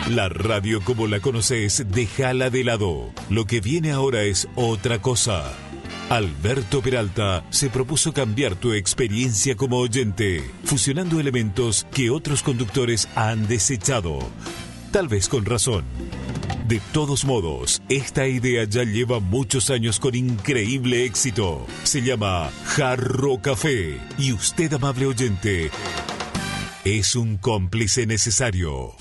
La radio como la conoces, déjala de lado. Lo que viene ahora es otra cosa. Alberto Peralta se propuso cambiar tu experiencia como oyente, fusionando elementos que otros conductores han desechado. Tal vez con razón. De todos modos, esta idea ya lleva muchos años con increíble éxito. Se llama Jarro Café. Y usted, amable oyente, es un cómplice necesario.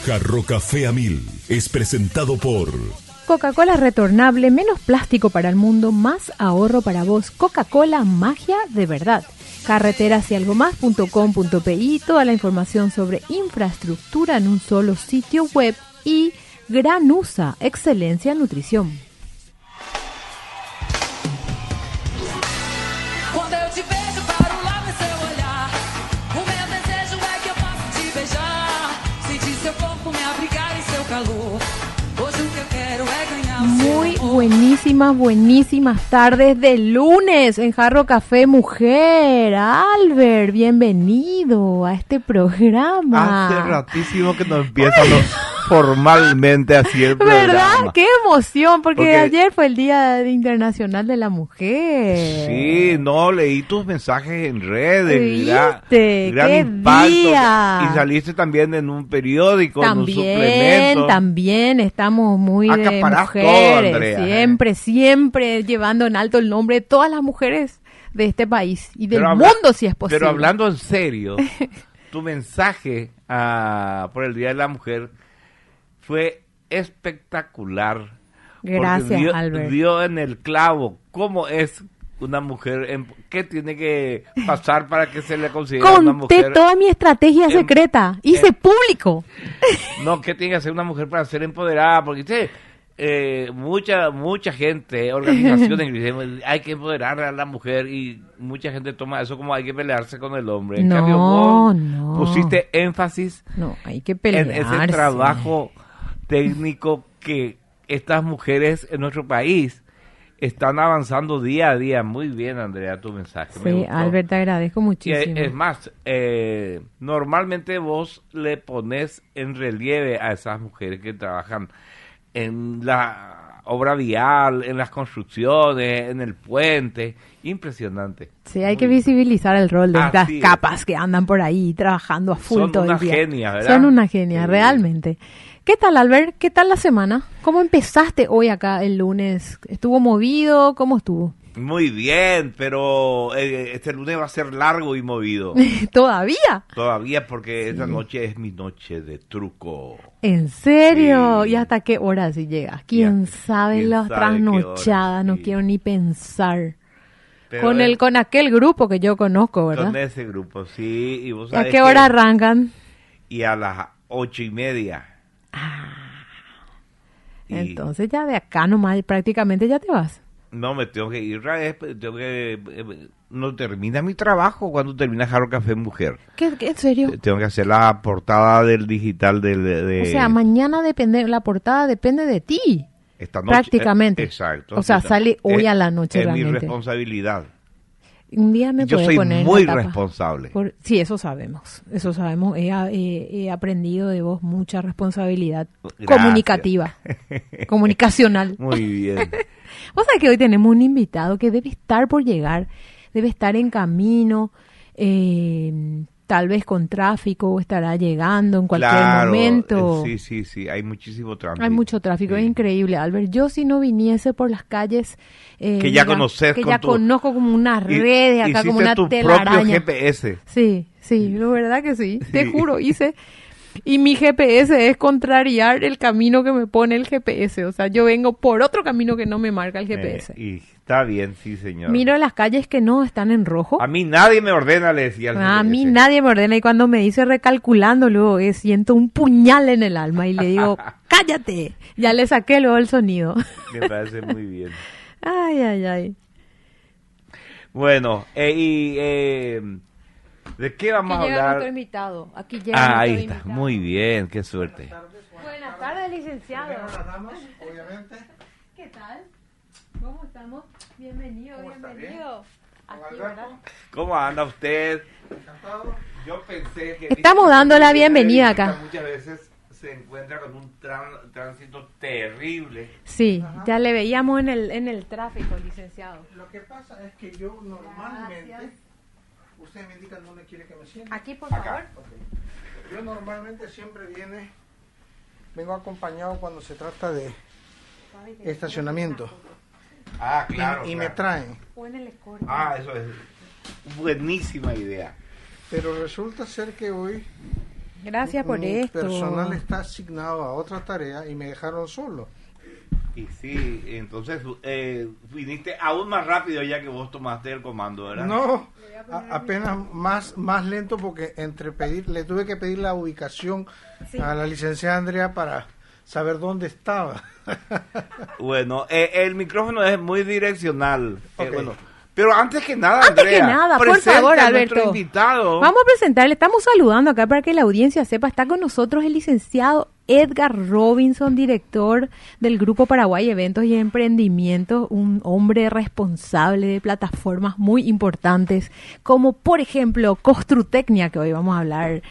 Jarro Café a 1000 es presentado por Coca-Cola retornable, menos plástico para el mundo, más ahorro para vos. Coca-Cola, magia de verdad. Carreterasyyalgomás.com.pi, toda la información sobre infraestructura en un solo sitio web. Y Granusa, excelencia en nutrición. Muy buenísimas tardes de lunes en Jarro Café Mujer. Albert, bienvenido a este programa. Hace ratísimo que no empieza formalmente así el programa. ¿Verdad? ¡Qué emoción! Porque ayer fue el Día Internacional de la Mujer. Sí, no, leí tus mensajes en redes. ¿Viste? Gran ¡Qué impacto. día! Y saliste también en un periódico, en un También, suplemento. También estamos muy de Acaparás mujeres. todo, Andrea, Siempre llevando en alto el nombre de todas las mujeres de este país y del Pero mundo, si es posible. Pero hablando en serio, tu mensaje por el Día de la Mujer fue espectacular. Gracias, Albert. Dio en el clavo cómo es una mujer, qué tiene que pasar para que se le considere una mujer. Conté toda mi estrategia secreta, hice público. No, qué tiene que hacer una mujer para ser empoderada, porque mucha gente, organizaciones dicen, hay que empoderar a la mujer, y mucha gente toma eso como hay que pelearse con el hombre. En cambio, vos pusiste énfasis hay que pelearse en ese trabajo técnico que estas mujeres en nuestro país están avanzando día a día. Muy bien, Andrea, tu mensaje. Sí, Albert, te agradezco muchísimo. Es más, normalmente vos le pones en relieve a esas mujeres que trabajan en la obra vial, en las construcciones, en el puente. Impresionante. Sí, hay que visibilizar el rol de estas capas que andan por ahí trabajando a full todo el día. Son unas genias, ¿verdad? Son unas genias, realmente. ¿Qué tal, Albert? ¿Qué tal la semana? ¿Cómo empezaste hoy acá el lunes? ¿Estuvo movido? ¿Cómo estuvo? Muy bien, pero este lunes va a ser largo y movido. ¿Todavía? Todavía, porque esta noche es mi noche de truco. ¿En serio? Sí. ¿Y hasta qué hora si llegas? ¿Quién sabe las trasnochadas? No quiero ni pensar. Pero con aquel grupo que yo conozco, ¿verdad? Con ese grupo, sí. ¿Y vos a qué hora arrancan? Y a las 8:30. Entonces ya de acá nomás prácticamente ya te vas. No, me tengo que ir, no termina mi trabajo cuando termina Jarro Café Mujer. ¿Qué, en serio? Tengo que hacer la portada del digital O sea, mañana la portada depende de ti. Esta noche. Prácticamente. Exacto. O sea, sale hoy a la noche realmente. Es mi responsabilidad. Un día me Yo puede soy poner muy responsable. Sí, eso sabemos. He aprendido de vos mucha responsabilidad. Gracias. Comunicativa, comunicacional. Muy bien. Vos sabés que hoy tenemos un invitado que debe estar por llegar, debe estar en camino, tal vez con tráfico, o estará llegando en cualquier momento. Sí, hay muchísimo tráfico. Hay mucho tráfico, sí. Es increíble, Albert. Yo si no viniese por las calles... que ya conoces. Que ya conozco como unas redes acá, como una telaraña. Propio GPS. Sí, la verdad que sí. Te juro, hice... Y mi GPS es contrariar el camino que me pone el GPS. O sea, yo vengo por otro camino que no me marca el GPS. Y está bien, sí, señor. Miro las calles que no están en rojo. A mí nadie me ordena, le decía al A GPS. mí nadie me ordena y cuando me dice recalculando, luego siento un puñal en el alma y le digo, cállate. Ya le saqué luego el sonido. Me parece muy bien. Ay, ay, ay. Bueno, ¿de qué vamos a Aquí llega hablar? nuestro invitado. Aquí llega nuestro Ahí está, invitado. muy bien, qué suerte. Buenas tardes, licenciado. Obviamente. ¿Qué tal? ¿Cómo estamos? Bienvenido, bienvenido. Aquí, ¿verdad? ¿Cómo anda usted? Encantado. Yo pensé que... Estamos dando la bienvenida acá. Muchas veces se encuentra con un tránsito terrible. Sí, ya le veíamos en el tráfico, licenciado. Lo que pasa es que yo normalmente... Gracias. Ustedes me indican dónde quiere que me siente. Aquí, por favor. Ok. Yo normalmente siempre vengo acompañado cuando se trata de estacionamiento. Ah, claro. Y me claro. traen. O en el escorte. Ah, eso es buenísima idea. Pero resulta ser que hoy Gracias por mi esto. personal está asignado a otra tarea y me dejaron solo. Y sí, entonces viniste aún más rápido ya que vos tomaste el comando, ¿verdad? No, apenas más lento porque le tuve que pedir la ubicación Sí. a la licenciada Andrea para saber dónde estaba. Bueno, el micrófono es muy direccional. Ok. Bueno, pero antes que nada, Antes Andrea, que nada, por presenta favor, a nuestro Alberto. invitado. Vamos a presentarle, estamos saludando acá para que la audiencia sepa, está con nosotros el licenciado Edgar Robinson, director del Grupo Paraguay Eventos y Emprendimientos, un hombre responsable de plataformas muy importantes, como por ejemplo Construtecnia, que hoy vamos a hablar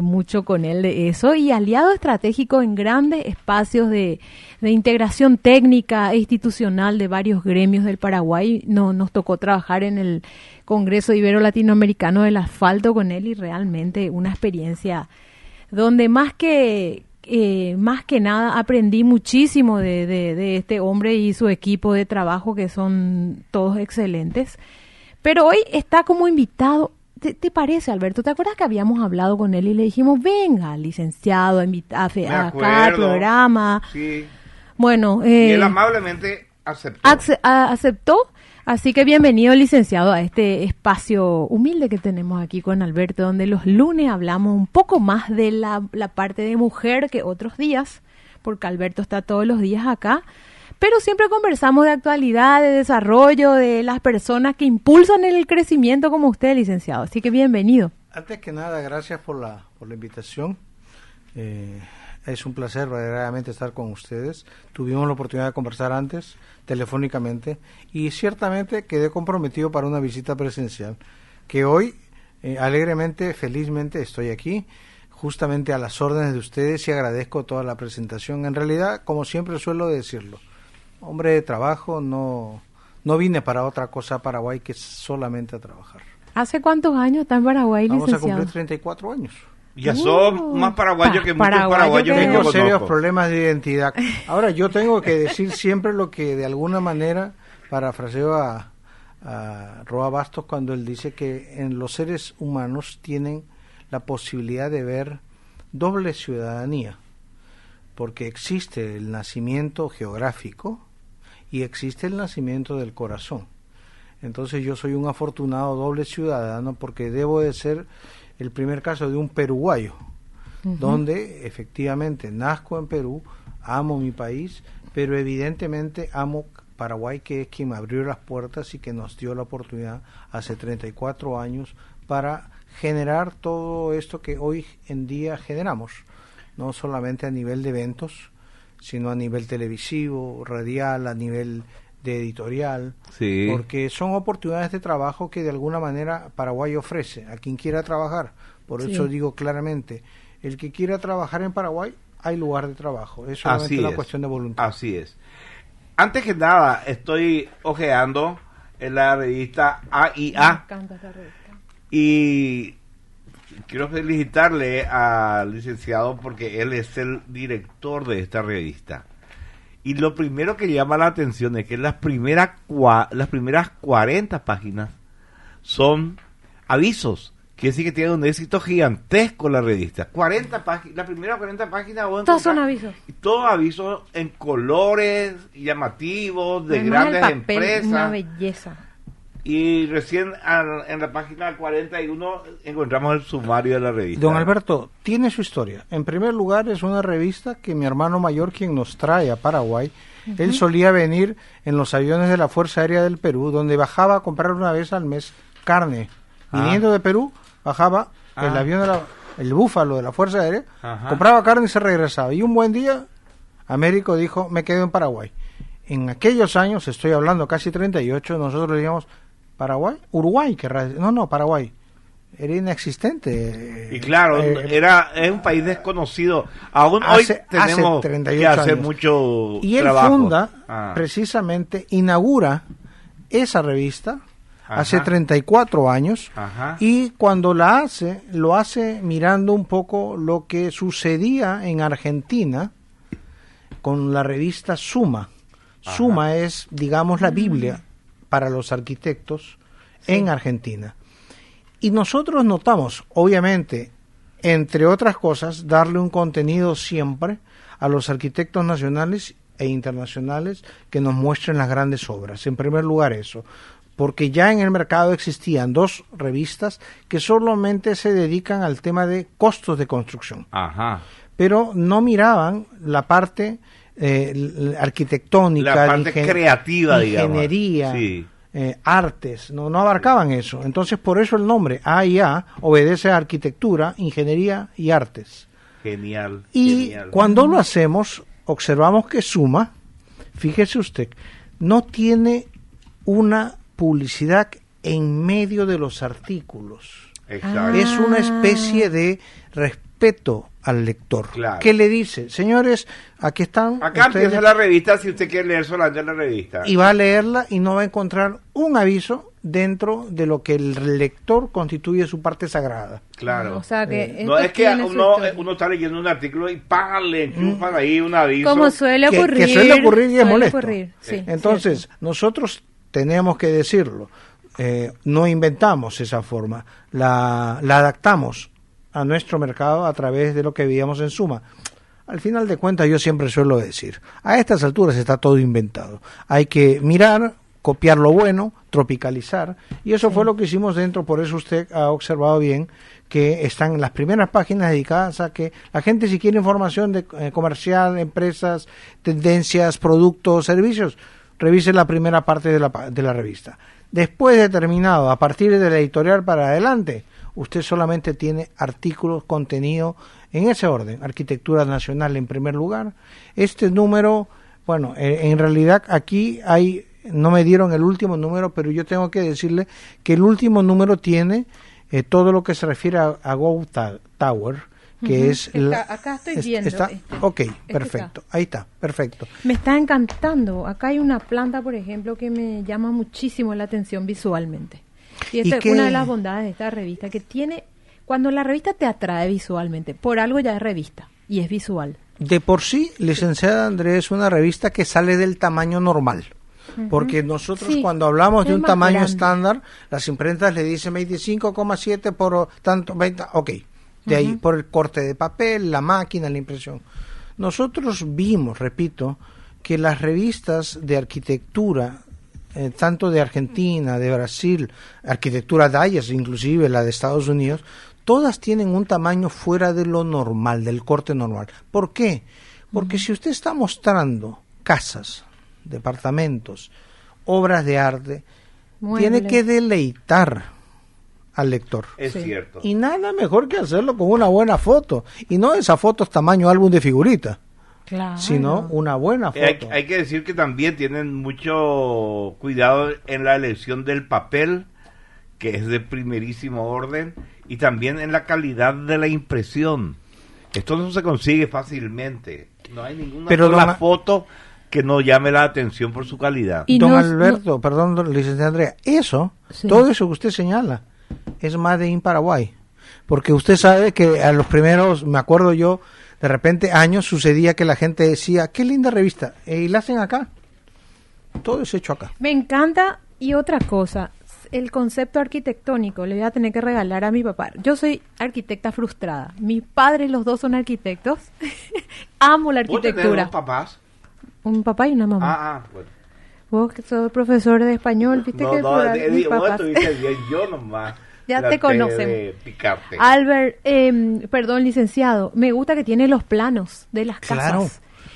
mucho con él de eso, y aliado estratégico en grandes espacios de integración técnica e institucional de varios gremios del Paraguay. Nos tocó trabajar en el Congreso Ibero Latinoamericano del Asfalto con él y realmente una experiencia donde más que nada aprendí muchísimo de este hombre y su equipo de trabajo, que son todos excelentes. Pero hoy está como invitado. ¿Te parece, Alberto? ¿Te acuerdas que habíamos hablado con él y le dijimos, venga, licenciado, acá al acuerdo. programa? Sí. Bueno, Y él amablemente aceptó. aceptó. Así que bienvenido, licenciado, a este espacio humilde que tenemos aquí con Alberto, donde los lunes hablamos un poco más de la parte de mujer que otros días, porque Alberto está todos los días acá, pero siempre conversamos de actualidad, de desarrollo, de las personas que impulsan el crecimiento como usted, licenciado. Así que bienvenido. Antes que nada, gracias por la invitación. Es un placer verdaderamente estar con ustedes. Tuvimos la oportunidad de conversar antes, telefónicamente, y ciertamente quedé comprometido para una visita presencial, que hoy, alegremente, felizmente, estoy aquí, justamente a las órdenes de ustedes, y agradezco toda la presentación. En realidad, como siempre suelo decirlo, hombre de trabajo, no vine para otra cosa a Paraguay que solamente a trabajar. ¿Hace cuántos años está en Paraguay, Vamos a licenciado? cumplir 34 años. Ya son más paraguayos que muchos paraguayo paraguayos que- que yo Tengo serios conozco. problemas de identidad. Ahora, yo tengo que decir siempre lo que de alguna manera parafraseo a Roa Bastos cuando él dice que en los seres humanos tienen la posibilidad de ver doble ciudadanía, porque existe el nacimiento geográfico y existe el nacimiento del corazón. Entonces yo soy un afortunado doble ciudadano porque debo de ser el primer caso de un peruguayo, donde efectivamente nazco en Perú, amo mi país, pero evidentemente amo Paraguay, que es quien me abrió las puertas y que nos dio la oportunidad hace 34 años para generar todo esto que hoy en día generamos, no solamente a nivel de eventos, sino a nivel televisivo, radial, a nivel de editorial, Sí. porque son oportunidades de trabajo que de alguna manera Paraguay ofrece a quien quiera trabajar. Por Sí. eso digo claramente, el que quiera trabajar en Paraguay, hay lugar de trabajo. Es solamente Así una es. cuestión de voluntad. Así es. Antes que nada, estoy hojeando en la revista Me AIA encanta esa revista. y quiero felicitarle al licenciado porque él es el director de esta revista. Y lo primero que llama la atención es que las primeras 40 páginas son avisos quiere decir que tiene un éxito gigantesco la revista. 40 páginas, la primera 40 páginas vos Todos son encontrás- avisos. y todos avisos en colores llamativos de Además, grandes el papel, una empresas. belleza. Y recién en la página 41 encontramos el sumario de la revista. Don Alberto, tiene su historia. En primer lugar, es una revista que mi hermano mayor, quien nos trae a Paraguay, él solía venir en los aviones de la Fuerza Aérea del Perú, donde bajaba a comprar una vez al mes carne. Viniendo de Perú, bajaba el avión el búfalo de la Fuerza Aérea, Ajá. compraba carne y se regresaba. Y un buen día, Américo dijo, me quedo en Paraguay. En aquellos años, estoy hablando casi 38, nosotros decíamos, Paraguay, Uruguay, no, Paraguay. Era inexistente. Y claro, es un país desconocido. Aún hoy tenemos hace 38 que hacer años. mucho Y él trabajo. funda, precisamente, inaugura esa revista hace Ajá. 34 años. Ajá. Y cuando la hace, lo hace mirando un poco lo que sucedía en Argentina con la revista Suma. Ajá. Suma es, digamos, la Biblia para los arquitectos en Argentina. Y nosotros notamos, obviamente, entre otras cosas, darle un contenido siempre a los arquitectos nacionales e internacionales que nos muestren las grandes obras. En primer lugar eso, porque ya en el mercado existían dos revistas que solamente se dedican al tema de costos de construcción, Ajá. pero no miraban la parte arquitectónica, La parte creativa, digamos. ingeniería, Sí. artes, no abarcaban eso. Entonces, por eso el nombre AIA obedece a arquitectura, ingeniería y artes. Genial. Y genial. cuando lo hacemos, observamos que Suma, fíjese usted, no tiene una publicidad en medio de los artículos. Exacto. Es una especie de respeto al lector. Claro. Que le dice, señores, aquí están. Acá ustedes", empieza la revista si usted quiere leer solamente la revista. y va a leerla y no va a encontrar un aviso dentro de lo que el lector constituye su parte sagrada. Claro. O sea que No esto es que tiene su historia. uno está leyendo un artículo y ¡pam! Le enchufan ahí un aviso. Como suele que ocurrir. suele ocurrir y es suele molesto. ocurrir, sí, Entonces, cierto. nosotros tenemos que decirlo. No inventamos esa forma, la adaptamos a nuestro mercado a través de lo que veíamos en Suma. Al final de cuentas, yo siempre suelo decir, a estas alturas está todo inventado. Hay que mirar, copiar lo bueno, tropicalizar, y eso fue lo que hicimos dentro. Por eso usted ha observado bien que están las primeras páginas dedicadas a que la gente, si quiere información de comercial, empresas, tendencias, productos, servicios, revise la primera parte de la revista. Después de terminado, a partir de la editorial para adelante, usted solamente tiene artículos, contenido en ese orden. Arquitectura nacional en primer lugar. Este número, bueno, en realidad aquí hay, no me dieron el último número, pero yo tengo que decirle que el último número tiene todo lo que se refiere a Go Tower, que es Acá estoy viendo. Ok, perfecto. Ahí está, perfecto. Me está encantando. Acá hay una planta, por ejemplo, que me llama muchísimo la atención visualmente. Y esta es una de las bondades de esta revista, que tiene, cuando la revista te atrae visualmente, por algo ya es revista y es visual. De por sí, licenciada Andrés, es una revista que sale del tamaño normal. Porque nosotros cuando hablamos de un tamaño estándar, las imprentas le dicen 25,7 por tanto, 20, ok. De ahí, por el corte de papel, la máquina, la impresión. Nosotros vimos, repito, que las revistas de arquitectura, tanto de Argentina, de Brasil, arquitectura Dallas, inclusive la de Estados Unidos, todas tienen un tamaño fuera de lo normal, del corte normal. ¿Por qué? Porque si usted está mostrando casas, departamentos, obras de arte, tiene que deleitar al lector. Es cierto. Y nada mejor que hacerlo con una buena foto. Y no esa foto es tamaño álbum de figurita, sino una buena foto. Hay que decir que también tienen mucho cuidado en la elección del papel, que es de primerísimo orden, y también en la calidad de la impresión. Esto no se consigue fácilmente. No hay ninguna sola foto que no llame la atención por su calidad. Y don Alberto, perdón, licenciada Andrea, todo eso que usted señala, es Made in Paraguay, porque usted sabe que a los primeros, me acuerdo yo, de repente años sucedía que la gente decía, qué linda revista, y la hacen acá, todo es hecho acá. Me encanta. Y otra cosa, el concepto arquitectónico le voy a tener que regalar a mi papá. Yo soy arquitecta frustrada. Mis padres los dos son arquitectos. Amo la ¿Vos tenés arquitectura. dos papás? Un papá y una mamá. Bueno. Vos que sos profesor de español, viste que mis vos papás. estuviste bien, yo nomás. Ya traté te conocemos. de picarte. Albert, perdón, licenciado, me gusta que tiene los planos de las casas. Claro.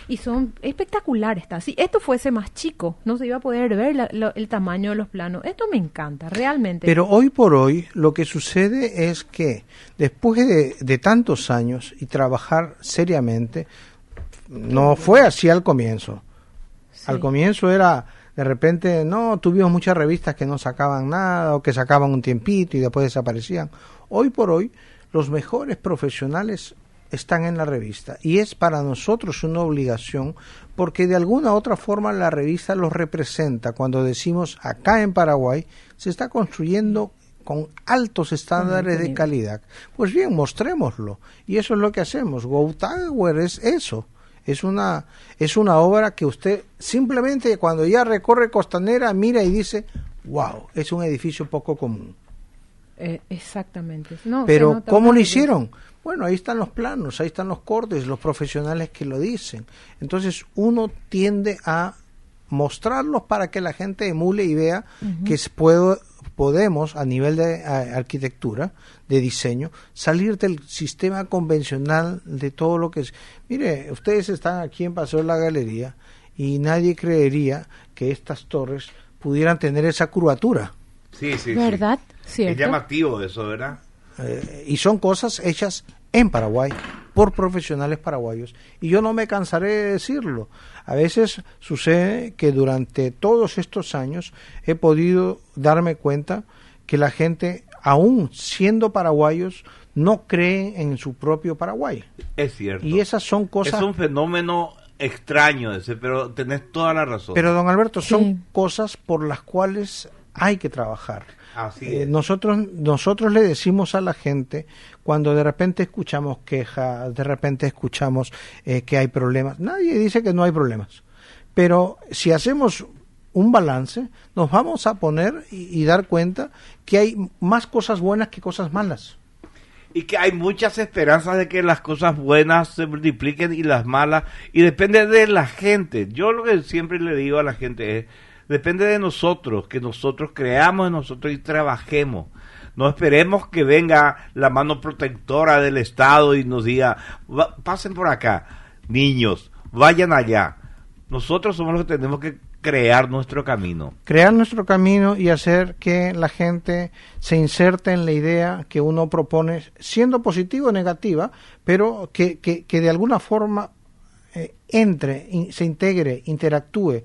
Y son espectaculares. Si esto fuese más chico, no se iba a poder ver el tamaño de los planos. Esto me encanta, realmente. Pero hoy por hoy lo que sucede es que después de tantos años y trabajar seriamente, no fue así al comienzo. Sí. Al comienzo era, de repente, no, tuvimos muchas revistas que no sacaban nada o que sacaban un tiempito y después desaparecían. Hoy por hoy los mejores profesionales están en la revista y es para nosotros una obligación porque de alguna u otra forma la revista los representa. Cuando decimos acá en Paraguay se está construyendo con altos estándares de calidad, pues bien, mostrémoslo y eso es lo que hacemos. Go Tower es eso, es una obra que usted simplemente cuando ya recorre Costanera mira y dice wow, es un edificio poco común. Exactamente. No, pero ¿cómo lo hicieron? Bueno, ahí están los planos, ahí están los cortes, los profesionales que lo dicen. Entonces uno tiende a mostrarlos para que la gente emule y vea que podemos a nivel de arquitectura, de diseño, salir del sistema convencional de todo lo que es. Mire, ustedes están aquí en Paseo de la Galería y nadie creería que estas torres pudieran tener esa curvatura. Sí, sí, ¿verdad? Sí. ¿Cierto? Es llamativo eso, ¿verdad? Y son cosas hechas en Paraguay por profesionales paraguayos y yo no me cansaré de decirlo. A veces sucede que durante todos estos años he podido darme cuenta que la gente, aún siendo paraguayos, no cree en su propio Paraguay. Es cierto. Y esas son cosas... Es un fenómeno extraño ese, pero tenés toda la razón. Pero don Alberto, son Sí. cosas por las cuales hay que trabajar. Así es. Nosotros le decimos a la gente cuando de repente escuchamos quejas, de repente escuchamos que hay problemas. Nadie dice que no hay problemas, pero si hacemos un balance, nos vamos a poner y dar cuenta que hay más cosas buenas que cosas malas. Y que hay muchas esperanzas de que las cosas buenas se multipliquen y las malas, y depende de la gente. Yo lo que siempre le digo a la gente es, depende de nosotros, que nosotros creamos en nosotros y trabajemos. No esperemos que venga la mano protectora del Estado y nos diga, pasen por acá, niños, vayan allá. Nosotros somos los que tenemos que crear nuestro camino. Crear nuestro camino y hacer que la gente se inserte en la idea que uno propone, siendo positiva o negativa, pero que de alguna forma se integre, interactúe.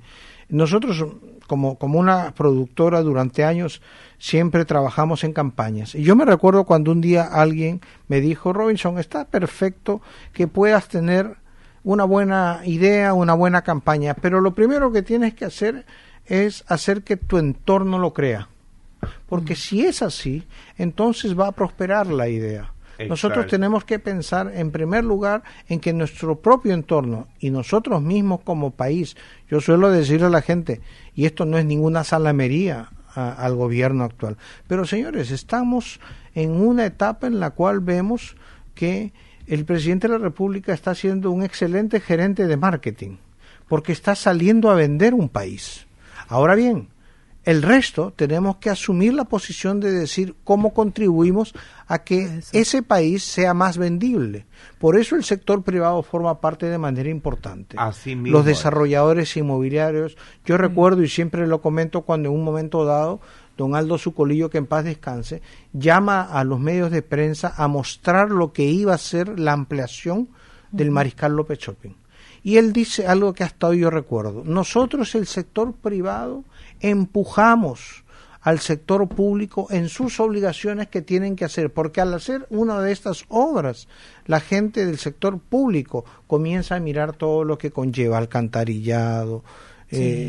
Nosotros, como una productora, durante años siempre trabajamos en campañas. Y yo me recuerdo cuando un día alguien me dijo, Robinson, está perfecto que puedas tener una buena idea, una buena campaña, pero lo primero que tienes que hacer es hacer que tu entorno lo crea. Porque si es así, entonces va a prosperar la idea. Exacto. Nosotros tenemos que pensar en primer lugar en que nuestro propio entorno y nosotros mismos como país, yo suelo decirle a la gente, y esto no es ninguna salamería al gobierno actual, pero señores, estamos en una etapa en la cual vemos que el presidente de la República está siendo un excelente gerente de marketing, porque está saliendo a vender un país. Ahora bien, el resto tenemos que asumir la posición de decir cómo contribuimos a que ese país sea más vendible. Por eso el sector privado forma parte de manera importante. Así mismo. Los desarrolladores inmobiliarios, yo recuerdo y siempre lo comento cuando en un momento dado don Aldo Zucolillo, que en paz descanse, llama a los medios de prensa a mostrar lo que iba a ser la ampliación del Mariscal López Shopping. Y él dice algo que hasta hoy yo recuerdo. Nosotros, el sector privado, empujamos al sector público en sus obligaciones que tienen que hacer, porque al hacer una de estas obras, la gente del sector público comienza a mirar todo lo que conlleva alcantarillado,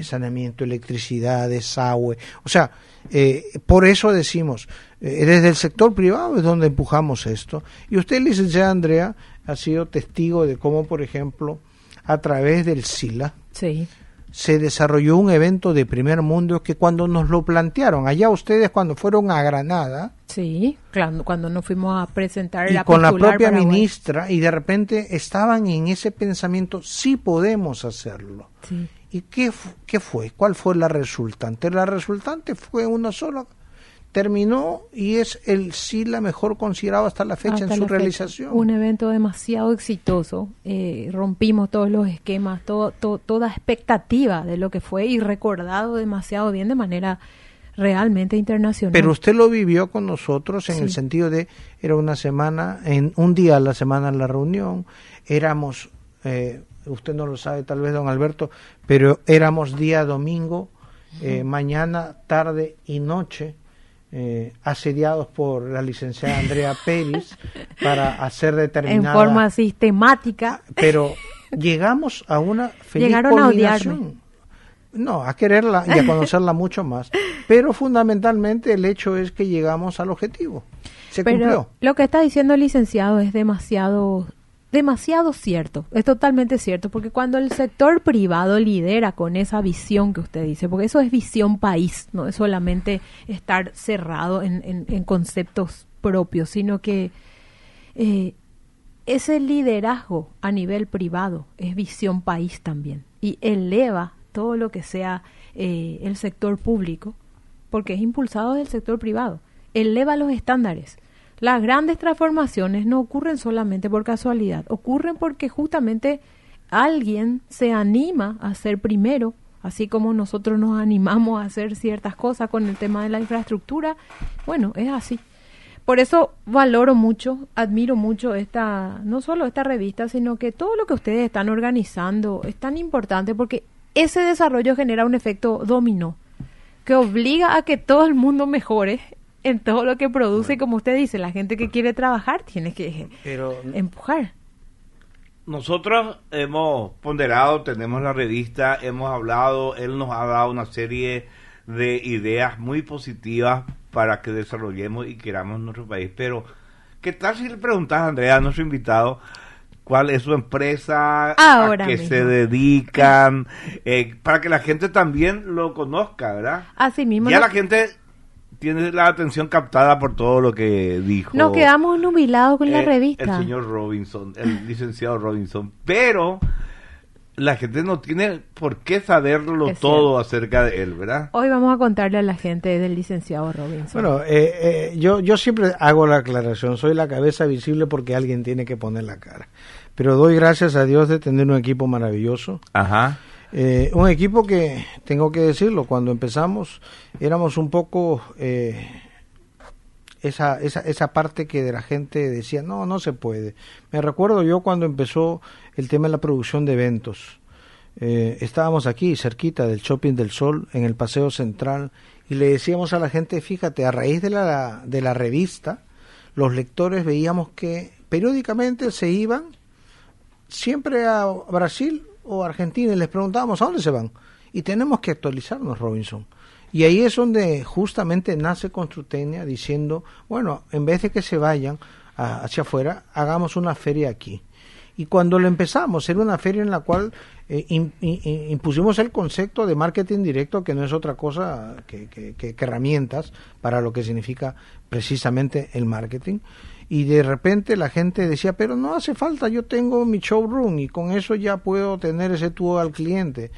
saneamiento, electricidad, desagüe. O sea, por eso decimos, desde el sector privado es donde empujamos esto. Y usted, licenciada Andrea, ha sido testigo de cómo, por ejemplo, a través del SILA, se desarrolló un evento de primer mundo que cuando nos lo plantearon, allá ustedes cuando fueron a Granada, Sí, claro, cuando nos fuimos a presentar y la con la postular propia Paraguay. ministra, y de repente estaban en ese pensamiento, sí podemos hacerlo. Sí. ¿Y qué fue? ¿Cuál fue la resultante? La resultante fue una sola, terminó y es la mejor considerado hasta la fecha Hasta en su la fecha. realización. Un evento demasiado exitoso, rompimos todos los esquemas, toda expectativa de lo que fue y recordado demasiado bien de manera realmente internacional. Pero usted lo vivió con nosotros en Sí. el sentido de, era una semana, en un día a la semana en la reunión, éramos, usted no lo sabe tal vez, don Alberto, pero éramos día domingo, mañana, tarde y noche, asediados por la licenciada Andrea Pérez para hacer determinada... En forma sistemática. Pero llegamos a una feliz Llegaron a culminación. odiarme. No, a quererla y a conocerla mucho más. Pero fundamentalmente el hecho es que llegamos al objetivo. Se Pero cumplió. lo que está diciendo el licenciado es demasiado cierto, es totalmente cierto, porque cuando el sector privado lidera con esa visión que usted dice, porque eso es visión país, no es solamente estar cerrado en conceptos propios, sino que ese liderazgo a nivel privado es visión país también, y eleva todo lo que sea el sector público, porque es impulsado del sector privado, eleva los estándares. Las grandes transformaciones no ocurren solamente por casualidad, ocurren porque justamente alguien se anima a ser primero, así como nosotros nos animamos a hacer ciertas cosas con el tema de la infraestructura. Bueno, es así. Por eso valoro mucho, admiro mucho no solo esta revista, sino que todo lo que ustedes están organizando es tan importante porque ese desarrollo genera un efecto dominó que obliga a que todo el mundo mejore en todo lo que produce, como usted dice, la gente que quiere trabajar tiene que empujar. Nosotros hemos ponderado, tenemos la revista, hemos hablado, él nos ha dado una serie de ideas muy positivas para que desarrollemos y queramos nuestro país. Pero, ¿qué tal si le preguntas a Andrea, a nuestro invitado, cuál es su empresa, ahora a qué mismo se dedican, para que la gente también lo conozca, ¿verdad? Así mismo. Ya la gente tiene la atención captada por todo lo que dijo. Nos quedamos nubilados con la revista. El señor Robinson, el licenciado Robinson, pero la gente no tiene por qué saberlo Es todo acerca de él, ¿verdad? Hoy vamos a contarle a la gente del licenciado Robinson. Bueno, yo siempre hago la aclaración, soy la cabeza visible porque alguien tiene que poner la cara. Pero doy gracias a Dios de tener un equipo maravilloso. Ajá. Un equipo que, tengo que decirlo, cuando empezamos éramos un poco esa parte que de la gente decía, no se puede. Me recuerdo yo cuando empezó el tema de la producción de eventos. Estábamos aquí cerquita del Shopping del Sol, en el Paseo Central, y le decíamos a la gente, fíjate, a raíz de la revista, los lectores veíamos que periódicamente se iban siempre a Brasil o Argentina y les preguntábamos ¿a dónde se van? Y tenemos que actualizarnos, Robinson. Y ahí es donde justamente nace Constructenia diciendo, bueno, en vez de que se vayan hacia afuera, hagamos una feria aquí. Y cuando lo empezamos, era una feria en la cual impusimos el concepto de marketing directo, que no es otra cosa que herramientas para lo que significa precisamente el marketing. Y de repente la gente decía, pero no hace falta, yo tengo mi showroom y con eso ya puedo tener ese tubo al cliente.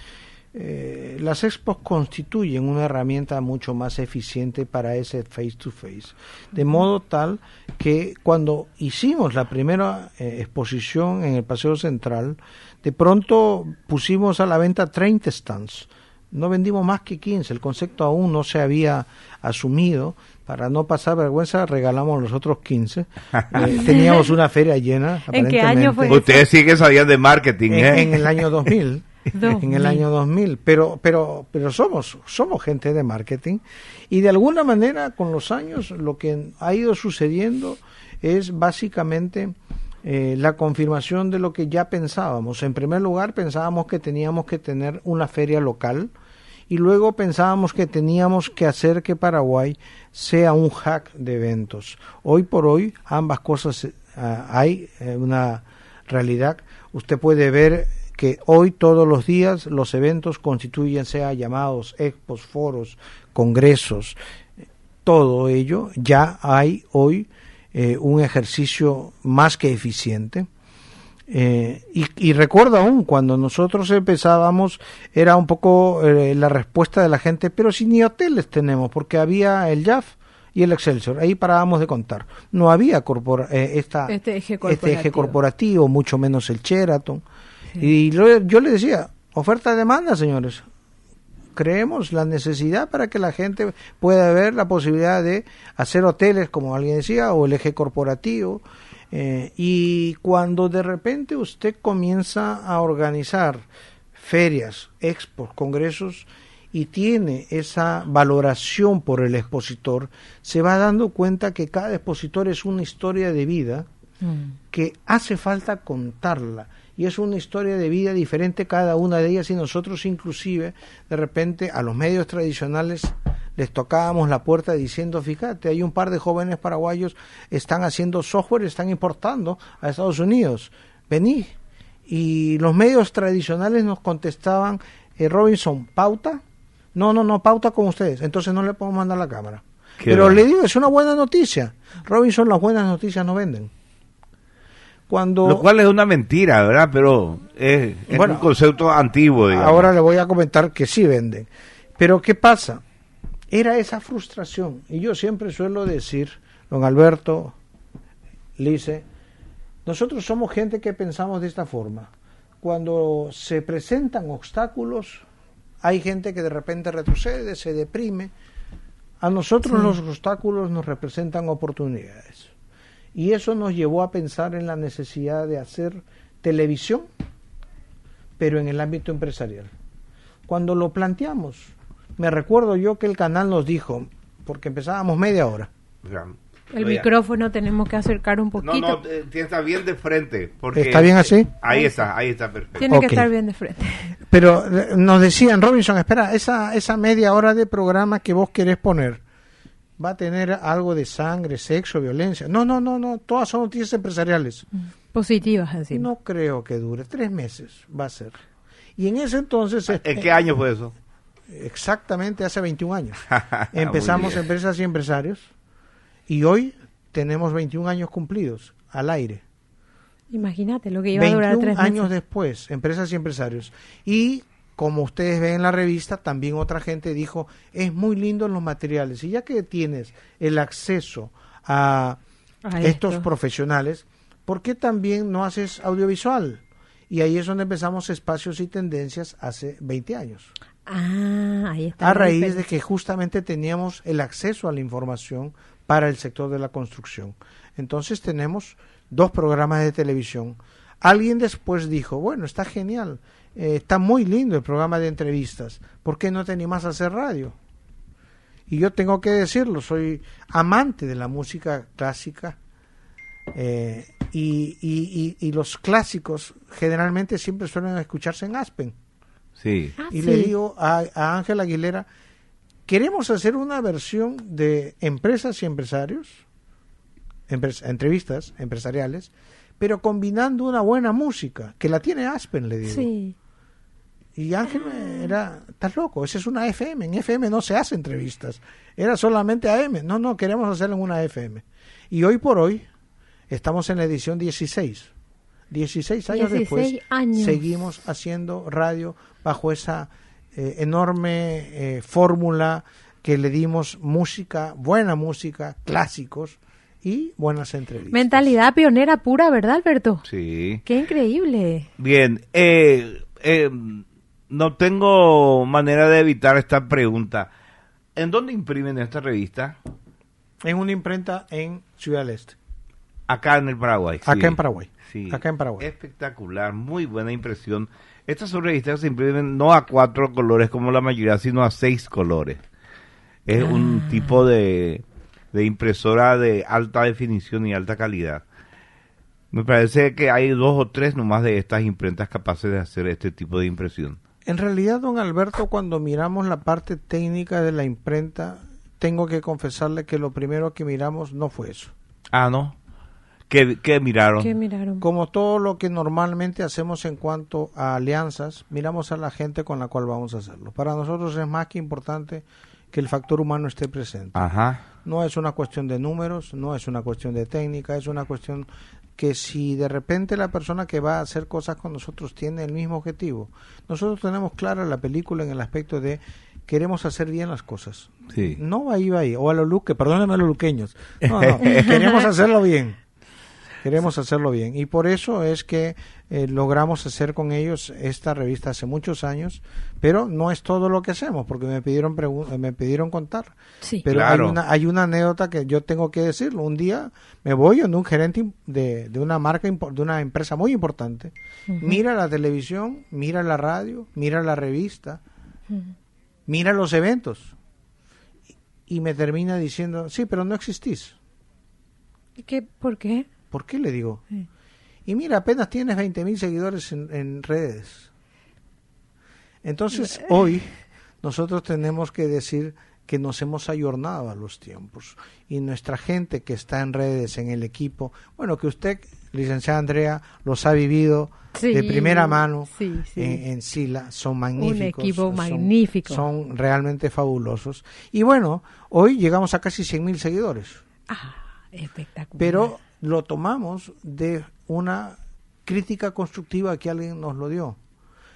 Las expos constituyen una herramienta mucho más eficiente para ese face to face, de modo tal que cuando hicimos la primera exposición en el Paseo Central, de pronto pusimos a la venta 30 stands, no vendimos más que 15, el concepto aún no se había asumido. Para no pasar vergüenza, regalamos los otros 15. Teníamos una feria llena. ¿En qué año fue? Ustedes sí que sabían de marketing, en el año 2000. En el año 2000. Pero somos gente de marketing. Y de alguna manera, con los años, lo que ha ido sucediendo es básicamente la confirmación de lo que ya pensábamos. En primer lugar, pensábamos que teníamos que tener una feria local. Y luego pensábamos que teníamos que hacer que Paraguay sea un hub de eventos. Hoy por hoy ambas cosas hay una realidad. Usted puede ver que hoy todos los días los eventos constituyen, sea llamados expos, foros, congresos, todo ello, ya hay hoy un ejercicio más que eficiente. Y recuerdo aún cuando nosotros empezábamos, era un poco la respuesta de la gente, pero si ni hoteles tenemos, porque había el JAF y el Excelsior, ahí parábamos de contar. No había este eje corporativo, mucho menos el Sheraton. Sí. Y yo le decía, oferta-demanda, señores. Creemos la necesidad para que la gente pueda ver la posibilidad de hacer hoteles, como alguien decía, o el eje corporativo. Y cuando de repente usted comienza a organizar ferias, expos, congresos, y tiene esa valoración por el expositor, se va dando cuenta que cada expositor es una historia de vida que hace falta contarla, y es una historia de vida diferente cada una de ellas, y nosotros inclusive de repente a los medios tradicionales les tocábamos la puerta diciendo, fíjate, hay un par de jóvenes paraguayos, están haciendo software, están importando a Estados Unidos, vení. Y los medios tradicionales nos contestaban, Robinson, ¿pauta? No, pauta con ustedes, entonces no le podemos mandar la cámara. Pero le digo, es una buena noticia. Robinson, las buenas noticias no venden. Lo cual es una mentira, ¿verdad? Pero es un concepto antiguo, digamos. Ahora le voy a comentar que sí venden. Pero ¿qué pasa? Era esa frustración. Y yo siempre suelo decir, don Alberto, Lice, nosotros somos gente que pensamos de esta forma. Cuando se presentan obstáculos, hay gente que de repente retrocede, se deprime. A nosotros los obstáculos nos representan oportunidades. Y eso nos llevó a pensar en la necesidad de hacer televisión, pero en el ámbito empresarial. Cuando lo planteamos, me recuerdo yo que el canal nos dijo, porque empezábamos media hora. El micrófono tenemos que acercar un poquito. No, tiene que estar bien de frente. Porque ¿está bien así? Ahí está perfecto. Tiene que estar bien de frente. Pero nos decían, Robinson, espera, esa media hora de programa que vos querés poner, ¿va a tener algo de sangre, sexo, violencia? No, todas son noticias empresariales. Positivas, así. No creo que dure, 3 meses va a ser. Y en ese entonces... ¿En qué año fue eso? Exactamente hace 21 años. Empezamos Empresas y Empresarios y hoy tenemos 21 años cumplidos al aire. Imagínate lo que iba a durar 3 meses. 21 años después, Empresas y Empresarios. Y como ustedes ven en la revista, también otra gente dijo, es muy lindo los materiales. Y ya que tienes el acceso a estos profesionales, ¿por qué también no haces audiovisual? Y ahí es donde empezamos Espacios y Tendencias hace 20 años. Ahí está. A raíz de que justamente teníamos el acceso a la información para el sector de la construcción. Entonces tenemos 2 programas de televisión. Alguien después dijo, bueno, está genial, está muy lindo el programa de entrevistas, ¿por qué no te animas a hacer radio? Y yo tengo que decirlo, soy amante de la música clásica, y los clásicos generalmente siempre suelen escucharse en Aspen. Sí. Le digo a Ángel Aguilera, queremos hacer una versión de Empresas y Empresarios, entrevistas empresariales, pero combinando una buena música, que la tiene Aspen, le digo. Sí. Y Ángel estás loco, esa es una FM, en FM no se hace entrevistas, era solamente AM, no, queremos hacerlo en una FM. Y hoy por hoy, estamos en la edición 16. 16 años después, seguimos haciendo radio bajo esa enorme fórmula que le dimos música, buena música, clásicos y buenas entrevistas. Mentalidad pionera pura, ¿verdad, Alberto? Sí. ¡Qué increíble! Bien, no tengo manera de evitar esta pregunta. ¿En dónde imprimen esta revista? En una imprenta en Ciudad del Este. Acá en el Paraguay. Acá en Paraguay. Sí. Acá en Paraguay. Espectacular, muy buena impresión. Estas son revistas que se imprimen no a 4 colores como la mayoría, sino a 6 colores. Es un tipo de impresora de alta definición y alta calidad. Me parece que hay 2 o 3 nomás de estas imprentas capaces de hacer este tipo de impresión. En realidad, don Alberto, cuando miramos la parte técnica de la imprenta, tengo que confesarle que lo primero que miramos no fue eso. Ah, ¿no? ¿Qué miraron? ¿Qué miraron? Como todo lo que normalmente hacemos en cuanto a alianzas, miramos a la gente con la cual vamos a hacerlo. Para nosotros es más que importante que el factor humano esté presente. Ajá. No es una cuestión de números, no es una cuestión de técnica, es una cuestión que si de repente la persona que va a hacer cosas con nosotros tiene el mismo objetivo. Nosotros tenemos clara la película en el aspecto de queremos hacer bien las cosas. Sí. No va ahí, o a los luques, perdónenme a los luqueños. No, queremos hacerlo bien. Queremos hacerlo bien. Y por eso es que logramos hacer con ellos esta revista hace muchos años, pero no es todo lo que hacemos, porque me pidieron contar. Sí. Pero Claro. hay una anécdota que yo tengo que decirlo. Un día me voy donde un gerente de una marca, de una empresa muy importante, mira la televisión, mira la radio, mira la revista, mira los eventos, y me termina diciendo, sí, pero no existís. ¿Por qué? ¿Por qué? Le digo. Sí. Y mira, apenas tienes 20.000 seguidores en redes. Entonces, hoy nosotros tenemos que decir que nos hemos ayornado a los tiempos. Y nuestra gente que está en redes, en el equipo, bueno, que usted, licenciada Andrea, los ha vivido Sí, de primera mano sí. en Sila, son magníficos. Un equipo son- magnífico. Son realmente fabulosos. Y bueno, hoy llegamos a casi 100.000 seguidores. Espectacular. Pero lo tomamos de una crítica constructiva que alguien nos lo dio.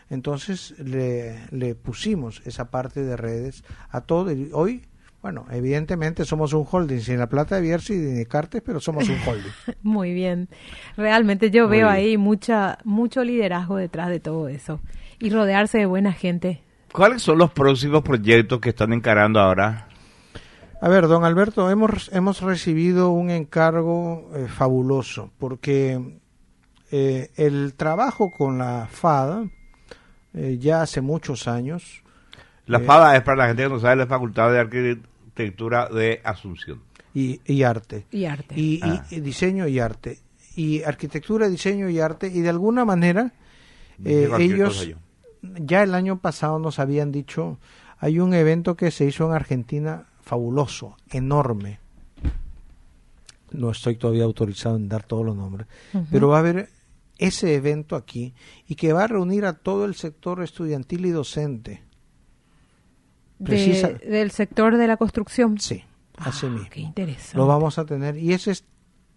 Entonces le pusimos esa parte de redes a todo. Y hoy, bueno, evidentemente somos un holding, sin la plata de Bierzi y de Cartes, pero somos un holding. Muy bien. Realmente yo Muy veo bien. ahí mucho liderazgo detrás de todo eso. Y rodearse de buena gente. ¿Cuáles son los próximos proyectos que están encarando ahora? A ver, don Alberto, hemos recibido un encargo fabuloso, porque el trabajo con la FADA, ya hace muchos años, La FADA es, para la gente que no sabe, la Facultad de Arquitectura de Asunción. y arte. Y arte. Y diseño y arte. Y arquitectura, diseño y arte. Y de alguna manera, Dije cualquier cosa ellos yo. ya el año pasado nos habían dicho, hay un evento que se hizo en Argentina fabuloso, enorme. No estoy todavía autorizado en dar todos los nombres, pero va a haber ese evento aquí y que va a reunir a todo el sector estudiantil y docente. Del sector de la construcción. Sí, así mismo. Qué interesante. Lo vamos a tener y ese es,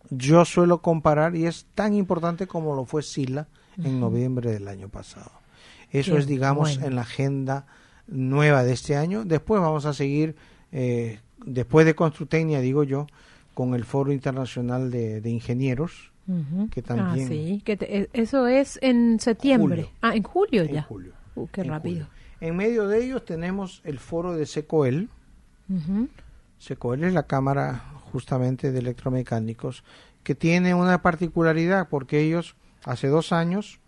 yo suelo comparar y es tan importante como lo fue Sila en noviembre del año pasado. Eso Qué es, digamos, bueno. en la agenda nueva de este año. Después vamos a seguir, después de Construtecnia, digo yo, con el Foro Internacional de Ingenieros, Ujú. que también... sí, eso es en septiembre. Julio. En julio en ya. julio. Qué En rápido. julio. En medio de ellos tenemos el Foro de SECOEL. Ujú. SECOEL es la Cámara justamente de Electromecánicos, que tiene una particularidad porque ellos hace 2 años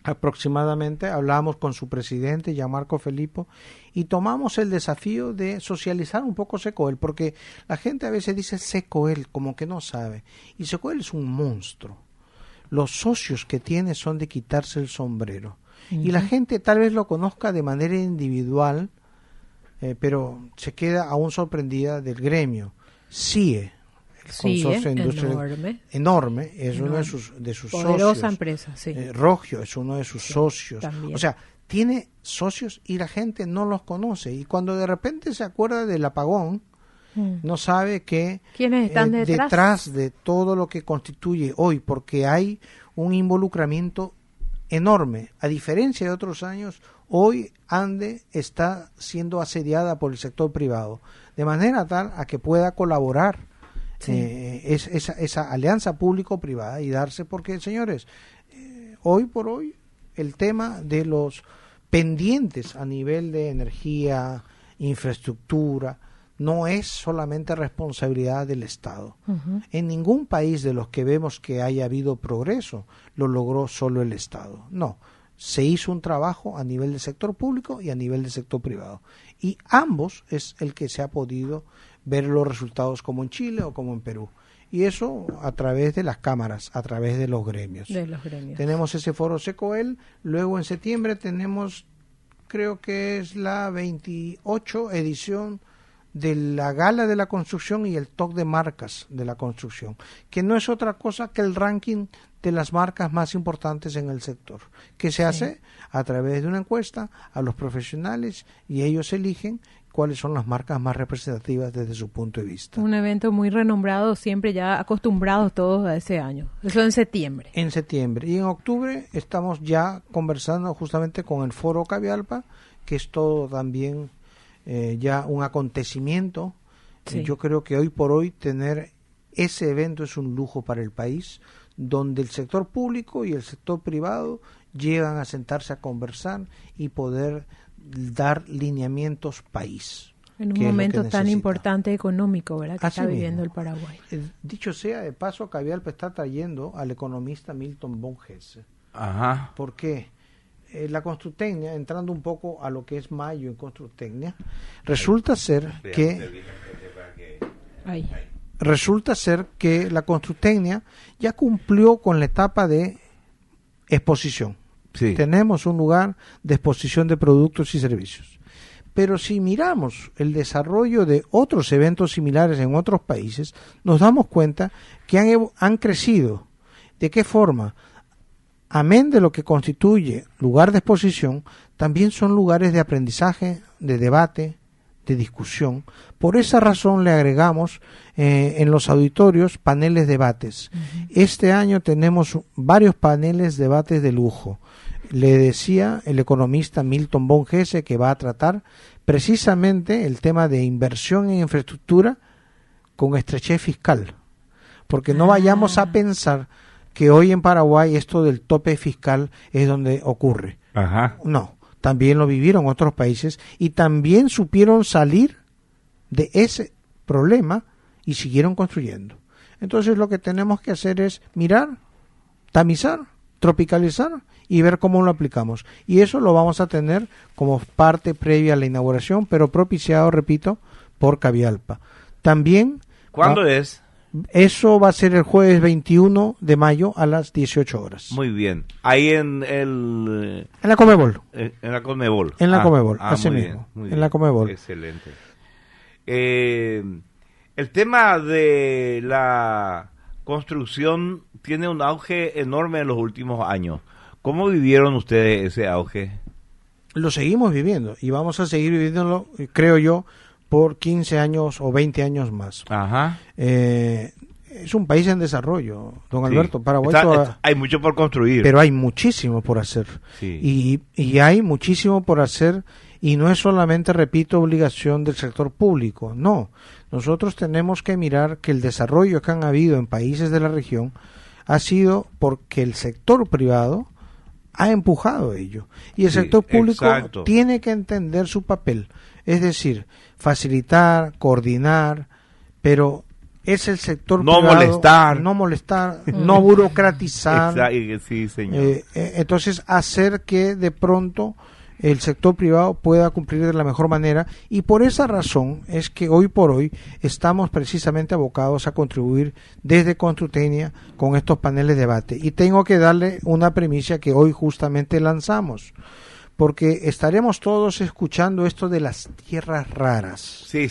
aproximadamente hablábamos con su presidente, Gianmarco Filippo, y tomamos el desafío de socializar un poco SECOEL, porque la gente a veces dice SECOEL como que no sabe, y SECOEL es un monstruo. Los socios que tiene son de quitarse el sombrero, y la gente tal vez lo conozca de manera individual, pero se queda aún sorprendida del gremio. CIE, el Sí, consorcio industrial enorme, es uno de sus Poderosa socios. empresa, sí. Rogio es uno de sus socios. también. O sea, tiene socios y la gente no los conoce. Y cuando de repente se acuerda del apagón, no sabe que ¿Quiénes están detrás? de todo lo que constituye hoy, porque hay un involucramiento enorme. A diferencia de otros años, hoy Ande está siendo asediada por el sector privado, de manera tal a que pueda colaborar esa alianza público-privada y darse, porque señores, hoy por hoy el tema de los pendientes a nivel de energía, infraestructura, no es solamente responsabilidad del Estado. En ningún país de los que vemos que haya habido progreso lo logró solo el Estado. No, se hizo un trabajo a nivel del sector público y a nivel del sector privado. Y ambos es el que se ha podido ver los resultados como en Chile o como en Perú. Y eso a través de las cámaras, a través de los gremios. De los gremios. Tenemos ese foro SECOEL, luego en septiembre tenemos, creo que es la 28 edición de la gala de la construcción y el top de marcas de la construcción, que no es otra cosa que el ranking de las marcas más importantes en el sector, que se hace a través de una encuesta a los profesionales y ellos eligen cuáles son las marcas más representativas desde su punto de vista. Un evento muy renombrado, siempre ya acostumbrados todos a ese año. Eso en septiembre. En septiembre. Y en octubre estamos ya conversando justamente con el Foro Cavialpa, que es todo también ya un acontecimiento. Sí. Yo creo que hoy por hoy tener ese evento es un lujo para el país, donde el sector público y el sector privado llegan a sentarse a conversar y poder dar lineamientos país. En un momento tan importante económico, ¿verdad?, que está viviendo el Paraguay. Dicho sea de paso, Cavialpa está trayendo al economista Milton von Hesse. Ajá. ¿Por qué? La Constructecnia, entrando un poco a lo que es mayo en Constructecnia, resulta ser que la Constructecnia ya cumplió con la etapa de exposición. Sí. Tenemos un lugar de exposición de productos y servicios. Pero si miramos el desarrollo de otros eventos similares en otros países, nos damos cuenta que han crecido. ¿De qué forma? Amén de lo que constituye lugar de exposición, también son lugares de aprendizaje, de debate, de discusión. Por esa razón le agregamos en los auditorios paneles debates. Uh-huh. Este año tenemos varios paneles debates de lujo. Le decía el economista Milton von Hesse que va a tratar precisamente el tema de inversión en infraestructura con estrechez fiscal, porque no vayamos a pensar que hoy en Paraguay esto del tope fiscal es donde ocurre. Ajá. No, también lo vivieron otros países y también supieron salir de ese problema y siguieron construyendo. Entonces lo que tenemos que hacer es mirar, tamizar, tropicalizar y ver cómo lo aplicamos. Y eso lo vamos a tener como parte previa a la inauguración, pero propiciado, repito, por Cavialpa. También... ¿Cuándo es? Eso va a ser el jueves 21 de mayo a las 18 horas. Muy bien. Ahí en la Comebol. En la Comebol. En la Comebol, así muy mismo. Bien, en la Comebol. Excelente. El tema de la construcción tiene un auge enorme en los últimos años. ¿Cómo vivieron ustedes ese auge? Lo seguimos viviendo y vamos a seguir viviéndolo, creo yo, por 15 años o 20 años más. Ajá. Es un país en desarrollo, don Alberto. Paraguay hay mucho por construir. Pero hay muchísimo por hacer. Sí. Y hay muchísimo por hacer y no es solamente, repito, obligación del sector público. No, nosotros tenemos que mirar que el desarrollo que han habido en países de la región ha sido porque el sector privado ha empujado ello. Y el sector público tiene que entender su papel. Es decir, facilitar, coordinar, pero es el sector privado. No molestar, no burocratizar. Sí, señor. Entonces, hacer que de pronto el sector privado pueda cumplir de la mejor manera, y por esa razón es que hoy por hoy estamos precisamente abocados a contribuir desde Constructecnia con estos paneles de debate. Y tengo que darle una premisa que hoy justamente lanzamos, porque estaremos todos escuchando esto de las tierras raras. Sí.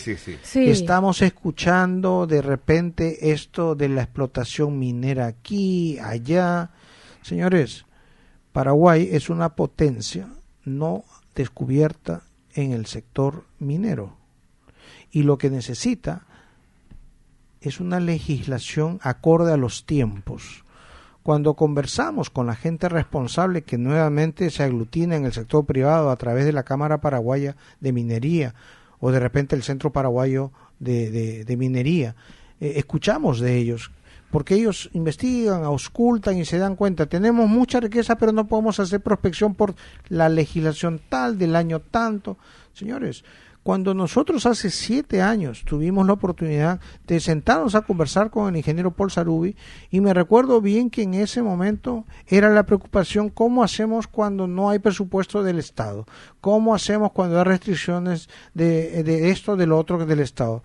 Estamos escuchando de repente esto de la explotación minera aquí, allá. Señores, Paraguay es una potencia no descubierta en el sector minero. Y lo que necesita es una legislación acorde a los tiempos. Cuando conversamos con la gente responsable que nuevamente se aglutina en el sector privado a través de la Cámara Paraguaya de Minería o de repente el Centro Paraguayo de Minería, escuchamos de ellos, porque ellos investigan, auscultan y se dan cuenta, tenemos mucha riqueza pero no podemos hacer prospección por la legislación tal del año tanto. Señores, cuando nosotros hace 7 años tuvimos la oportunidad de sentarnos a conversar con el ingeniero Paul Sarubi, y me recuerdo bien que en ese momento era la preocupación: ¿cómo hacemos cuando no hay presupuesto del Estado? ¿Cómo hacemos cuando hay restricciones de esto, del otro, del Estado?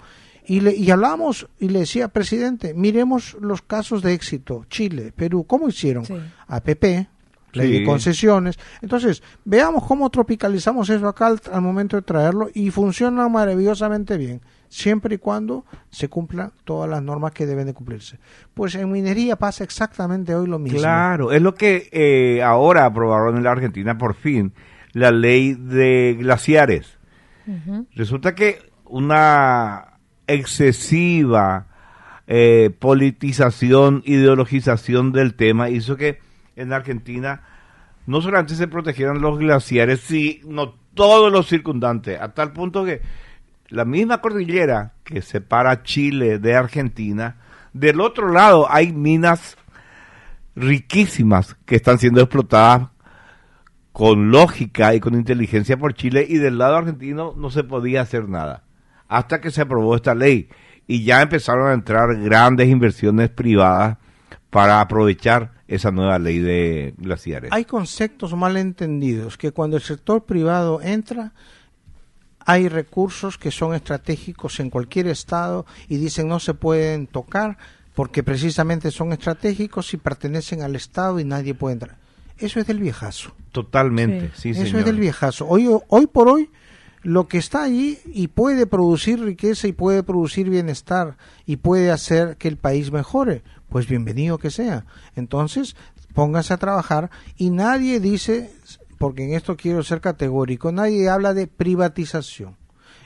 Y hablamos y le decía: presidente, miremos los casos de éxito, Chile, Perú, ¿cómo hicieron? Sí. APP, ley Sí. de concesiones. Entonces, veamos cómo tropicalizamos eso acá al momento de traerlo y funciona maravillosamente bien, siempre y cuando se cumplan todas las normas que deben de cumplirse. Pues en minería pasa exactamente hoy lo mismo. Claro, es lo que ahora aprobaron en la Argentina por fin, la ley de glaciares. Ujú. Resulta que una excesiva politización, ideologización del tema hizo que en Argentina no solamente se protegieran los glaciares, sino todos los circundantes, a tal punto que la misma cordillera que separa Chile de Argentina, del otro lado hay minas riquísimas que están siendo explotadas con lógica y con inteligencia por Chile, y del lado argentino no se podía hacer nada hasta que se aprobó esta ley y ya empezaron a entrar grandes inversiones privadas para aprovechar esa nueva ley de glaciares. Hay conceptos mal entendidos, que cuando el sector privado entra, hay recursos que son estratégicos en cualquier estado y dicen no se pueden tocar porque precisamente son estratégicos y pertenecen al estado y nadie puede entrar. Eso es del viejazo. Totalmente, sí, Eso señor. es del viejazo. Hoy por hoy, lo que está allí y puede producir riqueza y puede producir bienestar y puede hacer que el país mejore, pues bienvenido que sea. Entonces, póngase a trabajar y nadie dice, porque en esto quiero ser categórico, nadie habla de privatización.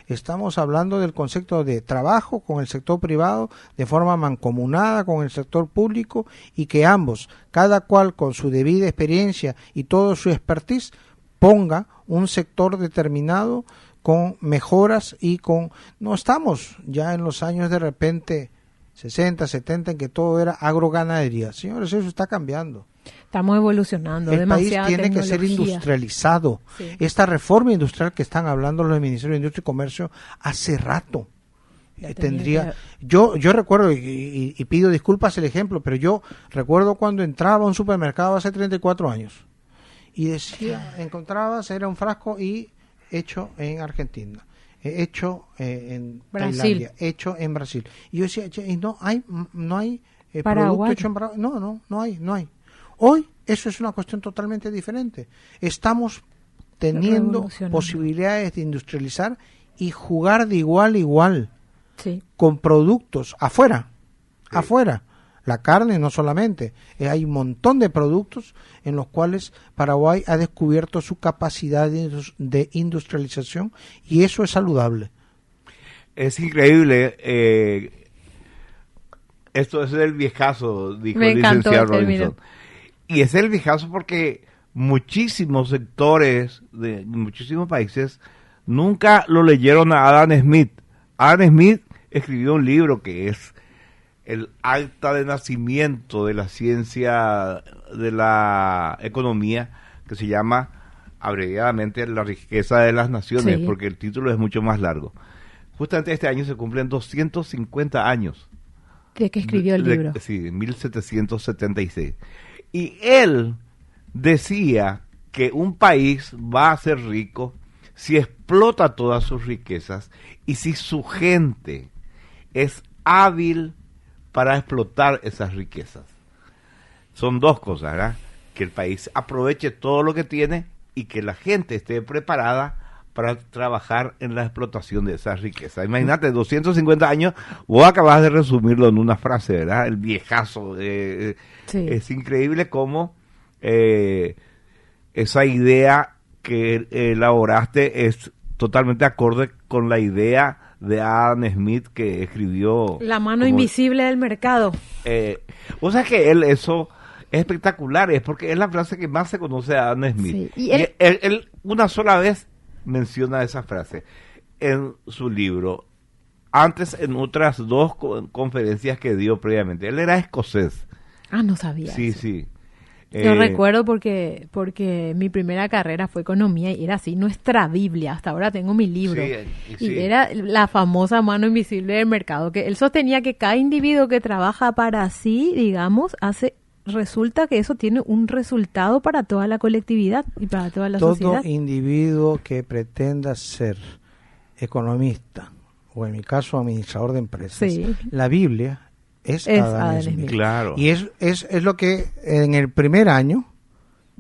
Estamos hablando del concepto de trabajo con el sector privado de forma mancomunada con el sector público y que ambos, cada cual con su debida experiencia y todo su expertise, ponga un sector determinado con mejoras y con... No estamos ya en los años de repente 60, 70 en que todo era agroganadería. Señores, eso está cambiando. Estamos evolucionando. El país demasiada tiene que ser tecnología. industrializado. Sí. Esta reforma industrial que están hablando los del Ministerio de Industria y Comercio hace rato. Ya Tendría, yo recuerdo, y pido disculpas el ejemplo, pero yo recuerdo cuando entraba a un supermercado hace 34 años y decía, encontrabas, era un frasco y hecho en Argentina, hecho en Brasil. Tailandia, hecho en Brasil. Y yo decía, "Che, y no hay producto Paraguay. hecho en Paraguay". No hay. Hoy eso es una cuestión totalmente diferente. Estamos teniendo Revolucionando. posibilidades de industrializar y jugar de igual a igual Sí. con productos afuera. La carne no solamente, hay un montón de productos en los cuales Paraguay ha descubierto su capacidad de industrialización y eso es saludable. Es increíble. Esto es el viejazo, dijo Me el encantó licenciado el término. Robinson. Y es el viejazo porque muchísimos sectores de muchísimos países nunca lo leyeron a Adam Smith. Adam Smith escribió un libro que es el acta de nacimiento de la ciencia de la economía, que se llama abreviadamente La riqueza de las naciones, Sí. porque el título es mucho más largo. Justamente este año se cumplen 250 años. ¿De que escribió el libro? Sí, en 1776. Y él decía que un país va a ser rico si explota todas sus riquezas y si su gente es hábil para explotar esas riquezas. Son dos cosas, ¿verdad? Que el país aproveche todo lo que tiene y que la gente esté preparada para trabajar en la explotación de esas riquezas. Imagínate, 250 años, vos acabas de resumirlo en una frase, ¿verdad? El viejazo. Sí. Es increíble cómo esa idea que elaboraste es totalmente acorde con la idea de Adam Smith que escribió. La mano como- invisible del mercado. o sea que eso es espectacular, es porque es la frase que más se conoce a Adam Smith. Sí, y Y él- él una sola vez menciona esa frase en su libro, antes en otras dos conferencias que dio previamente. Él era escocés. Ah, no sabía. Sí, eso. sí. Yo recuerdo porque mi primera carrera fue economía y era así nuestra Biblia. Hasta ahora tengo mi libro. Sí, Y sí. era la famosa mano invisible del mercado, que él sostenía que cada individuo que trabaja para sí, digamos, resulta que eso tiene un resultado para toda la colectividad y para toda la Todo sociedad. individuo que pretenda ser economista o en mi caso administrador de empresas, Sí. la Biblia es Es Adam Adam Smith. Smith. Claro. Y es lo que en el primer año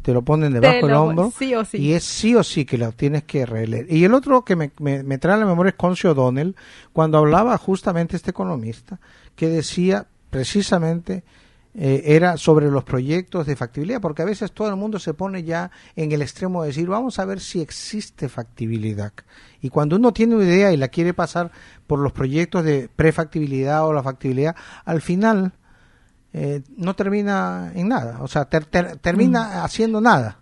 te lo ponen debajo del hombro, sí o sí. y es sí o sí que lo tienes que releer. Y el otro que me trae a la memoria es Concy O'Donnell, cuando hablaba justamente este economista, que decía precisamente, era sobre los proyectos de factibilidad, porque a veces todo el mundo se pone ya en el extremo de decir, vamos a ver si existe factibilidad. Y cuando uno tiene una idea y la quiere pasar por los proyectos de prefactibilidad o la factibilidad, al final no termina en nada, o sea, termina haciendo nada.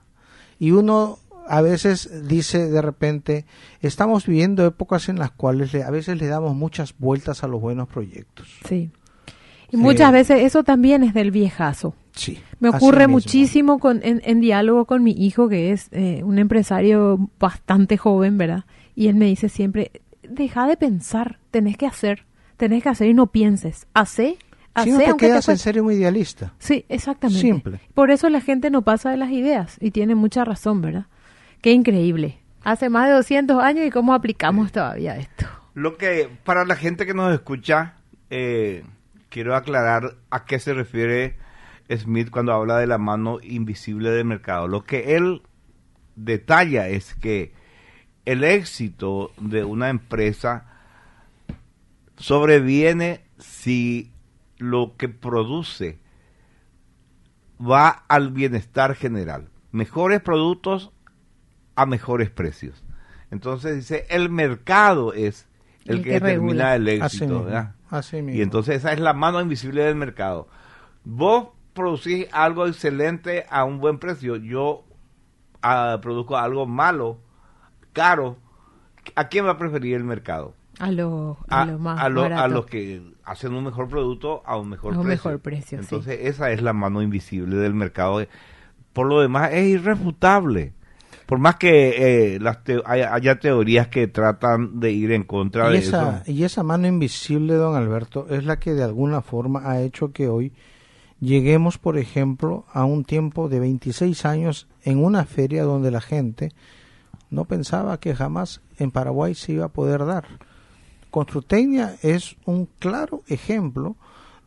Y uno a veces dice de repente, estamos viviendo épocas en las cuales a veces le damos muchas vueltas a los buenos proyectos. Sí. Y muchas veces eso también es del viejazo. Sí. Me ocurre muchísimo en diálogo con mi hijo, que es un empresario bastante joven, ¿verdad? Y él me dice siempre, deja de pensar, tenés que hacer y no pienses. Hacé, si no te quedas en ser un idealista. Sí, exactamente. Simple. Por eso la gente no pasa de las ideas, y tiene mucha razón, ¿verdad? Qué increíble. Hace más de 200 años y cómo aplicamos todavía esto. Lo que, para la gente que nos escucha, quiero aclarar a qué se refiere Smith cuando habla de la mano invisible del mercado. Lo que él detalla es que el éxito de una empresa sobreviene si lo que produce va al bienestar general. Mejores productos a mejores precios. Entonces dice, el mercado es el que determina el éxito, ¿verdad? Así mismo. Y entonces esa es la mano invisible del mercado. Vos producís algo excelente a un buen precio, yo produzco algo malo, caro. ¿A quién va a preferir el mercado? A los que hacen un mejor producto a un mejor precio. Entonces sí. Esa es la mano invisible del mercado. Por lo demás es irrefutable. Por más que haya teorías que tratan de ir en contra de eso. Y esa mano invisible, don Alberto, es la que de alguna forma ha hecho que hoy lleguemos, por ejemplo, a un tiempo de 26 años en una feria donde la gente no pensaba que jamás en Paraguay se iba a poder dar. Constructecnia es un claro ejemplo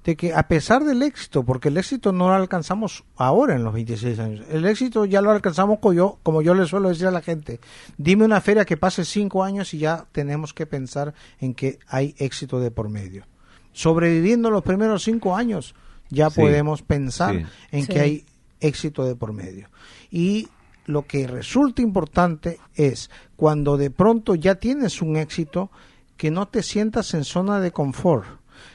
de que a pesar del éxito, porque el éxito no lo alcanzamos ahora en los 26 años, el éxito ya lo alcanzamos como yo le suelo decir a la gente, dime una feria que pase 5 años y ya tenemos que pensar en que hay éxito de por medio. Sobreviviendo los primeros 5 años, ya podemos pensar en que hay éxito de por medio. Y lo que resulta importante es, cuando de pronto ya tienes un éxito, que no te sientas en zona de confort,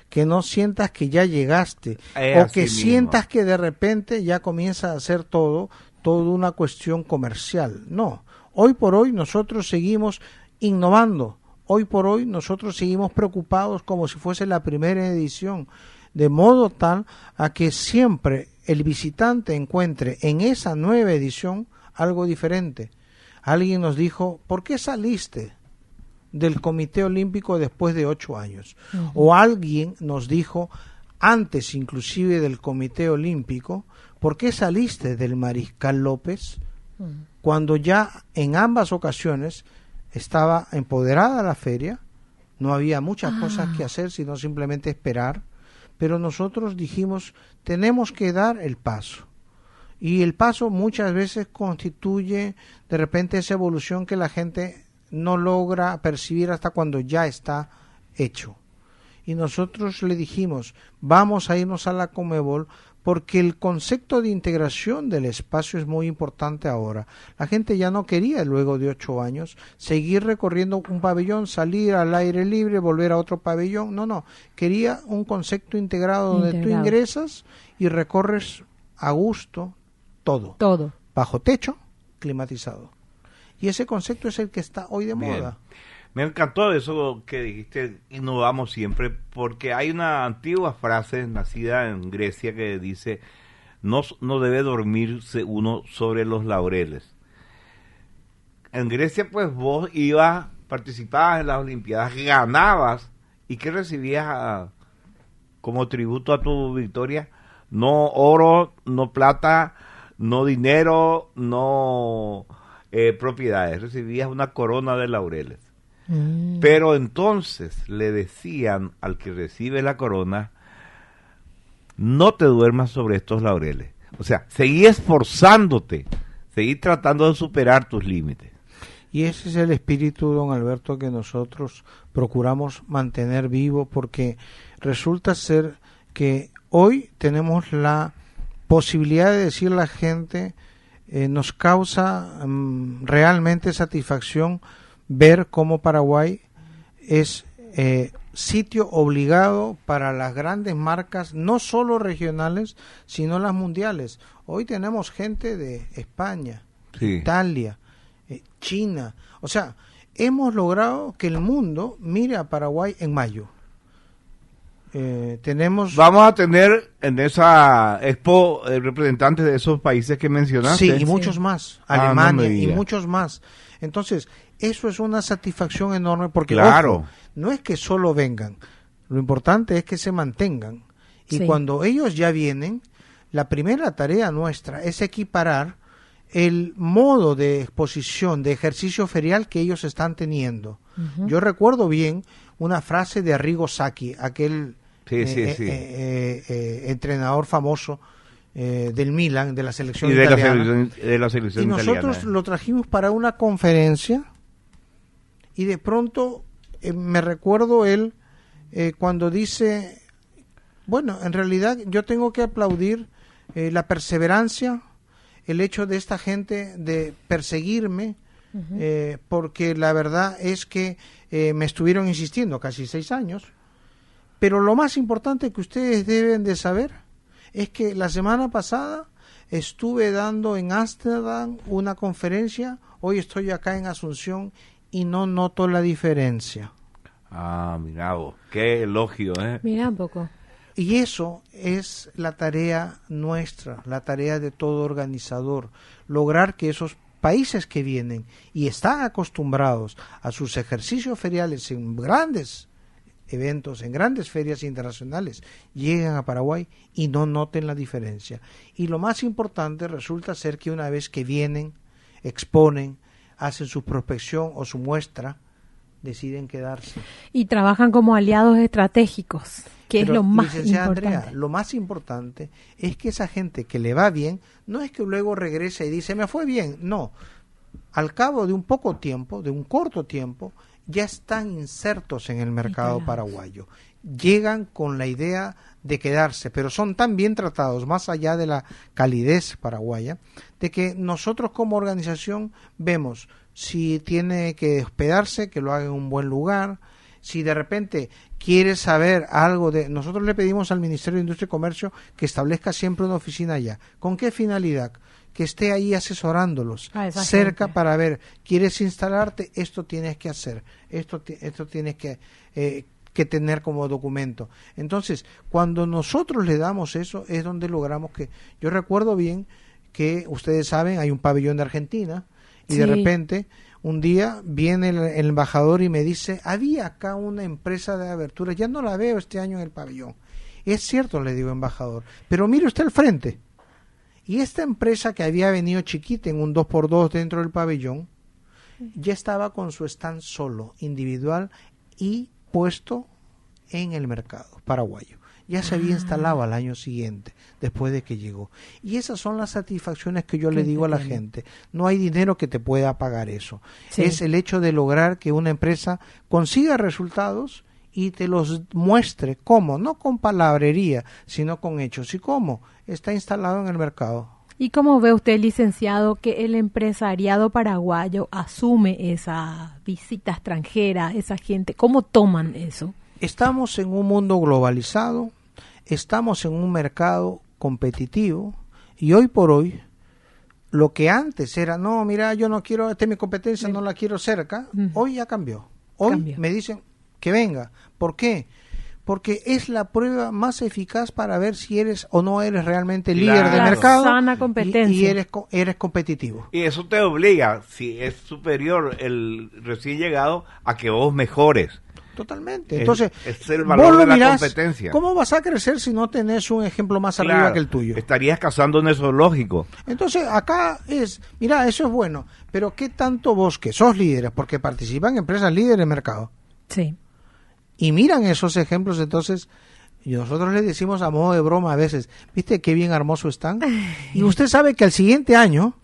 que no sientas que ya llegaste, o que sientas que de repente ya comienza a ser todo una cuestión comercial. No, hoy por hoy nosotros seguimos innovando, hoy por hoy nosotros seguimos preocupados como si fuese la primera edición, de modo tal a que siempre el visitante encuentre en esa nueva edición algo diferente. Alguien nos dijo, ¿por qué saliste del Comité Olímpico después de 8 años? Uh-huh. O alguien nos dijo, antes inclusive del Comité Olímpico, ¿por qué saliste del Mariscal López? Uh-huh. Cuando ya en ambas ocasiones estaba empoderada la feria, no había muchas cosas que hacer, sino simplemente esperar, pero nosotros dijimos, tenemos que dar el paso. Y el paso muchas veces constituye de repente esa evolución que la gente no logra percibir hasta cuando ya está hecho. Y nosotros le dijimos, vamos a irnos a la Conmebol porque el concepto de integración del espacio es muy importante ahora. La gente ya no quería, luego de 8 años, seguir recorriendo un pabellón, salir al aire libre, volver a otro pabellón. No, quería un concepto integrado donde tú ingresas y recorres a gusto todo. Bajo techo, climatizado. Y ese concepto es el que está hoy de moda. Me encantó eso que dijiste, innovamos siempre, porque hay una antigua frase nacida en Grecia que dice, no debe dormirse uno sobre los laureles. En Grecia, pues vos ibas, participabas en las Olimpiadas, ganabas, ¿y qué recibías como tributo a tu victoria? No oro, no plata, no dinero, no propiedades, recibías una corona de laureles. Pero entonces le decían al que recibe la corona, no te duermas sobre estos laureles. O sea, seguí esforzándote seguir tratando de superar tus límites. Y ese es el espíritu, don Alberto, que nosotros procuramos mantener vivo, porque resulta ser que hoy tenemos la posibilidad de decir a la gente, nos causa realmente satisfacción ver cómo Paraguay es sitio obligado para las grandes marcas, no solo regionales, sino las mundiales. Hoy tenemos gente de España, Italia, China. O sea, hemos logrado que el mundo mire a Paraguay en mayo. Vamos a tener en esa expo representantes de esos países que mencionaste. Sí, y muchos más. Alemania y muchos más. Entonces, eso es una satisfacción enorme porque, claro, ojo, no es que solo vengan. Lo importante es que se mantengan. Y cuando ellos ya vienen, la primera tarea nuestra es equiparar el modo de exposición, de ejercicio ferial que ellos están teniendo. Uh-huh. Yo recuerdo bien una frase de Arrigo Sacchi, aquel entrenador famoso del Milan, de la selección italiana. De la selección y nosotros lo trajimos para una conferencia y de pronto me recuerdo él cuando dice, bueno, en realidad yo tengo que aplaudir la perseverancia, el hecho de esta gente de perseguirme, uh-huh, porque la verdad es que me estuvieron insistiendo casi 6 años, pero lo más importante que ustedes deben de saber es que la semana pasada estuve dando en Ámsterdam una conferencia, hoy estoy acá en Asunción y no noto la diferencia. Ah, mira vos, qué elogio, Mira un poco. Y eso es la tarea nuestra, la tarea de todo organizador, lograr que esos países que vienen y están acostumbrados a sus ejercicios feriales en grandes eventos, en grandes ferias internacionales, lleguen a Paraguay y no noten la diferencia. Y lo más importante resulta ser que una vez que vienen, exponen, hacen su prospección o su muestra, deciden quedarse. Y trabajan como aliados estratégicos, que es lo más importante. Andrea, lo más importante es que esa gente que le va bien, no es que luego regrese y dice, me fue bien, no. Al cabo de un poco tiempo, de un corto tiempo, ya están insertos en el mercado paraguayo. Llegan con la idea de quedarse, pero son tan bien tratados, más allá de la calidez paraguaya, de que nosotros como organización vemos si tiene que hospedarse, que lo haga en un buen lugar. Si de repente quiere saber algo de... Nosotros le pedimos al Ministerio de Industria y Comercio que establezca siempre una oficina allá. ¿Con qué finalidad? Que esté ahí asesorándolos cerca gente. Para ver, ¿quieres instalarte? Esto tienes que hacer, esto tienes que tener como documento. Entonces, cuando nosotros le damos eso, es donde logramos que... Yo recuerdo bien que, ustedes saben, hay un pabellón de Argentina, y de repente... Un día viene el embajador y me dice, había acá una empresa de aberturas, ya no la veo este año en el pabellón. Es cierto, le digo, embajador, pero mire usted al frente. Y esta empresa que había venido chiquita en un 2x2 dentro del pabellón, ya estaba con su stand solo, individual y puesto en el mercado paraguayo. Ya se había instalado al año siguiente, después de que llegó. Y esas son las satisfacciones que yo le digo a la gente. No hay dinero que te pueda pagar eso. Sí. Es el hecho de lograr que una empresa consiga resultados y te los muestre. ¿Cómo? No con palabrería, sino con hechos. ¿Y cómo? Está instalado en el mercado. ¿Y cómo ve usted, licenciado, que el empresariado paraguayo asume esa visita extranjera, esa gente? ¿Cómo toman eso? Estamos en un mundo globalizado, estamos en un mercado competitivo y hoy por hoy lo que antes era, no, mira, yo no quiero, esta es mi competencia, no la quiero cerca, hoy ya cambió. Hoy me dicen que venga. ¿Por qué? Porque es la prueba más eficaz para ver si eres o no eres realmente líder de mercado. Sana competencia. Y eres competitivo. Y eso te obliga, si es superior el recién llegado, a que vos mejores. Totalmente. Entonces, es el valor de la competencia. ¿Cómo vas a crecer si no tenés un ejemplo más arriba que el tuyo? Estarías cazando en el zoológico. Entonces, acá es, mira, eso es bueno, pero ¿qué tanto vos que sos líderes? Porque participan empresas líderes del mercado. Sí. Y miran esos ejemplos, entonces, y nosotros le decimos a modo de broma a veces, ¿viste qué bien armó su stand? Y usted sabe que al siguiente año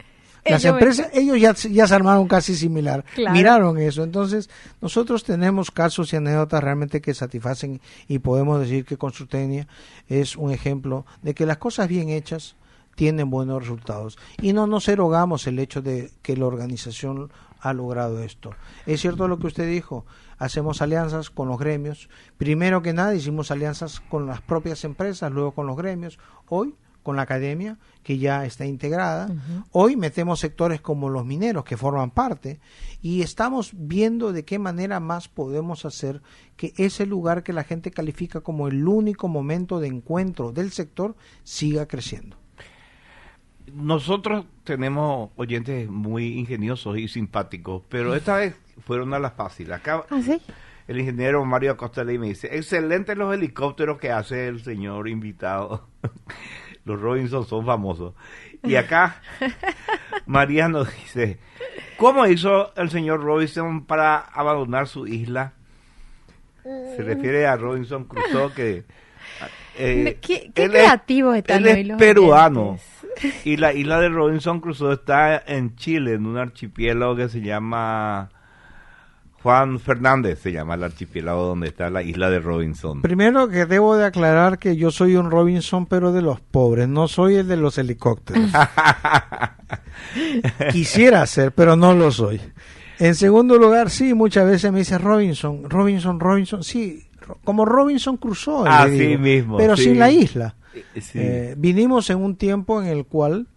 Las empresas, ellos ya se armaron casi similar, Claro. miraron eso. Entonces, nosotros tenemos casos y anécdotas realmente que satisfacen y podemos decir que Constructenia es un ejemplo de que las cosas bien hechas tienen buenos resultados. Y no nos erogamos el hecho de que la organización ha logrado esto. Es cierto lo que usted dijo, hacemos alianzas con los gremios. Primero que nada hicimos alianzas con las propias empresas, luego con los gremios. Hoy con la academia, que ya está integrada. Hoy metemos sectores como los mineros, que forman parte, y estamos viendo de qué manera más podemos hacer que ese lugar que la gente califica como el único momento de encuentro del sector siga creciendo. Nosotros tenemos oyentes muy ingeniosos y simpáticos, pero esta vez fueron a la fácil. Acá ¿Ah, sí? el ingeniero Mario Acosta Ley me dice, excelentes los helicópteros que hace el señor invitado. Los Robinson son famosos. Y acá María nos dice, ¿cómo hizo el señor Robinson para abandonar su isla? Se refiere a Robinson Crusoe, que Qué creativos están él hoy es los peruano. oyentes. Y la isla de Robinson Crusoe está en Chile, en un archipiélago que se llama Juan Fernández, se llama el archipiélago donde está la isla de Robinson. Primero que debo de aclarar que yo soy un Robinson, pero de los pobres, no soy el de los helicópteros. Quisiera ser, pero no lo soy. En segundo lugar, sí, muchas veces me dice Robinson, sí, como Robinson Crusoe, le Así digo, mismo, pero sí. sin la isla. Sí. Vinimos en un tiempo en el cual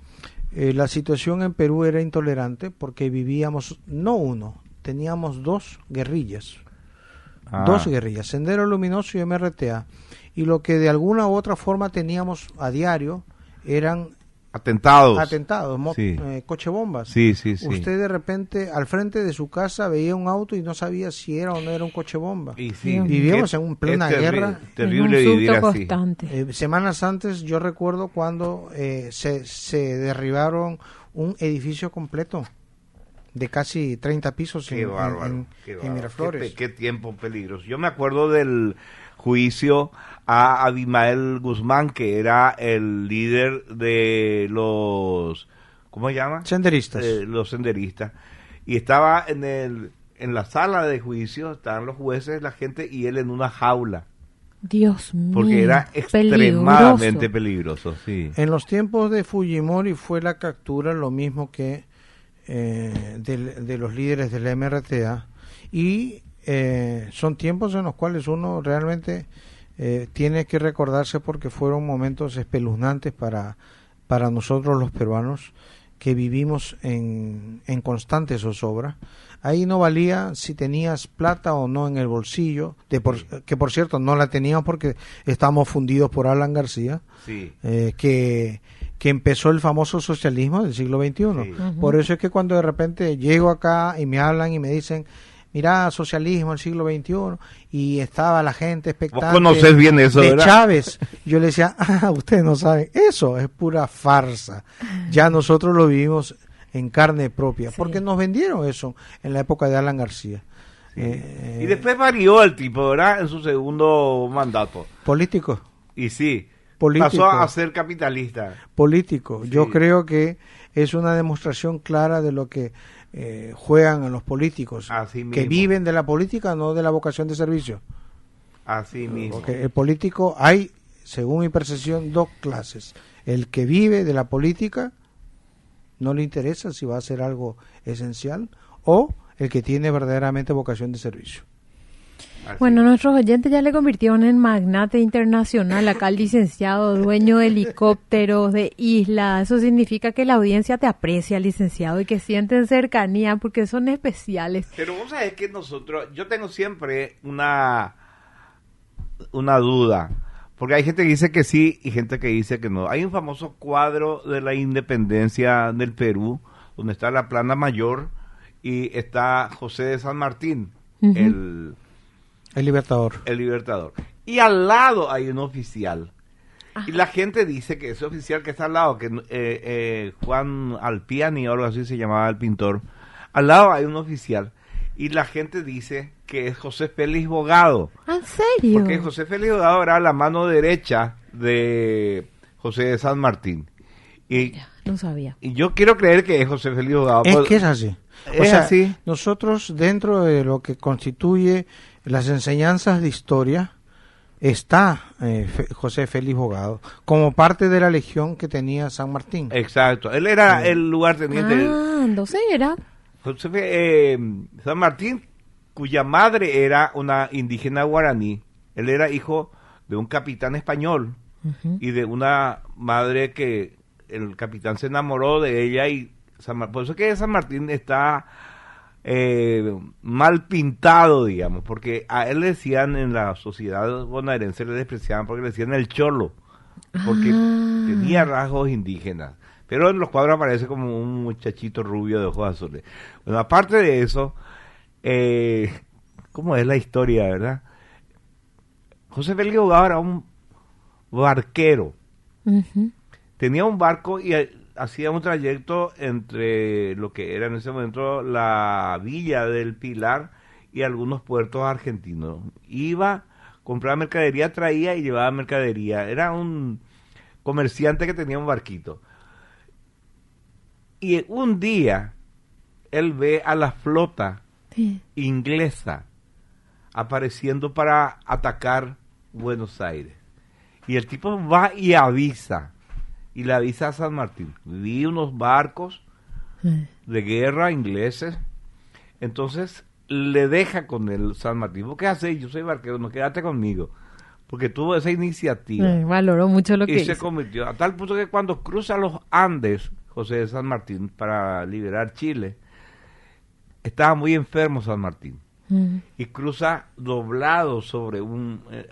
la situación en Perú era intolerante porque vivíamos, no uno, teníamos dos guerrillas, Sendero Luminoso y MRTA, y lo que de alguna u otra forma teníamos a diario eran Atentados. sí. Cochebombas. Sí. Usted de repente al frente de su casa veía un auto y no sabía si era o no era un cochebomba. Y sí, Vivíamos en plena guerra. Terrible En un vivir susto así. constante. Semanas antes yo recuerdo cuando se derribaron un edificio completo de casi 30 pisos Qué bárbaro. en Miraflores. Qué tiempo peligroso. Yo me acuerdo del juicio a Abimael Guzmán, que era el líder de los, ¿cómo se llama? Senderistas. Los senderistas. Y estaba en la sala de juicio, estaban los jueces, la gente, y él en una jaula. Dios mío. Porque era extremadamente peligroso, sí. En los tiempos de Fujimori fue la captura lo mismo que de los líderes del MRTA, y son tiempos en los cuales uno realmente tiene que recordarse porque fueron momentos espeluznantes para nosotros los peruanos que vivimos en constante zozobra. Ahí no valía si tenías plata o no en el bolsillo, que por cierto no la teníamos porque estábamos fundidos por Alan García, Sí. que empezó el famoso socialismo del siglo XXI. Sí. Por eso es que cuando de repente llego acá y me hablan y me dicen, mira, socialismo del siglo XXI, y estaba la gente expectante. Vos conocés bien eso, de ¿verdad? Chávez. Yo le decía, ustedes no saben, eso es pura farsa. Ya nosotros lo vivimos en carne propia, Sí. porque nos vendieron eso en la época de Alan García. Sí. Y después varió el tipo, ¿verdad? En su segundo mandato. Político. Y sí, Político. pasó a ser capitalista. Político. Sí. Yo creo que es una demostración clara de lo que juegan a los políticos, Así mismo. que viven de la política, no de la vocación de servicio. Así mismo. Porque el político, hay, según mi percepción, dos clases. El que vive de la política, no le interesa si va a hacer algo esencial, o el que tiene verdaderamente vocación de servicio. Así. Bueno, nuestros oyentes ya le convirtieron en magnate internacional acá al licenciado, dueño de helicópteros, de islas. Eso significa que la audiencia te aprecia, licenciado, y que sienten cercanía porque son especiales. Pero vos sabés que yo tengo siempre una duda, porque hay gente que dice que sí y gente que dice que no. Hay un famoso cuadro de la independencia del Perú, donde está la Plana Mayor y está José de San Martín, Ujú. El Libertador. el Libertador. Y al lado hay un oficial. Y la gente dice que ese oficial que está al lado, que Juan Alpiani o algo así se llamaba el pintor, al lado hay un oficial. Y la gente dice que es José Félix Bogado. ¿En serio? Porque José Félix Bogado era la mano derecha de José de San Martín. Y, No sabía. y yo quiero creer que es José Félix Jugado. Es que es así. O Es sea, así. nosotros dentro de lo que constituye las enseñanzas de historia está José Félix Bogado como parte de la legión que tenía San Martín. Exacto. Él era el lugarteniente. Entonces era. San Martín, cuya madre era una indígena guaraní. Él era hijo de un capitán español y de una madre que el capitán se enamoró de ella y por eso es que San Martín está mal pintado, digamos, porque a él le decían en la sociedad bonaerense, le despreciaban porque le decían el cholo, porque tenía rasgos indígenas. Pero en los cuadros aparece como un muchachito rubio de ojos azules. Bueno, aparte de eso, ¿cómo es la historia, verdad? José Félix Jugado era un barquero. Tenía un barco y hacía un trayecto entre lo que era en ese momento la villa del Pilar y algunos puertos argentinos. Iba, compraba mercadería, traía y llevaba mercadería. Era un comerciante que tenía un barquito. Y un día él ve a la flota inglesa apareciendo para atacar Buenos Aires. Y el tipo va y avisa. Y le avisa a San Martín. Vi unos barcos de guerra ingleses. Entonces le deja con el San Martín. ¿Vos qué haces? Yo soy barquero, no, quédate conmigo. Porque tuvo esa iniciativa. Valoró mucho lo que y hizo. se convirtió a tal punto que cuando cruza los Andes, José de San Martín, para liberar Chile, estaba muy enfermo San Martín. Y cruza doblado sobre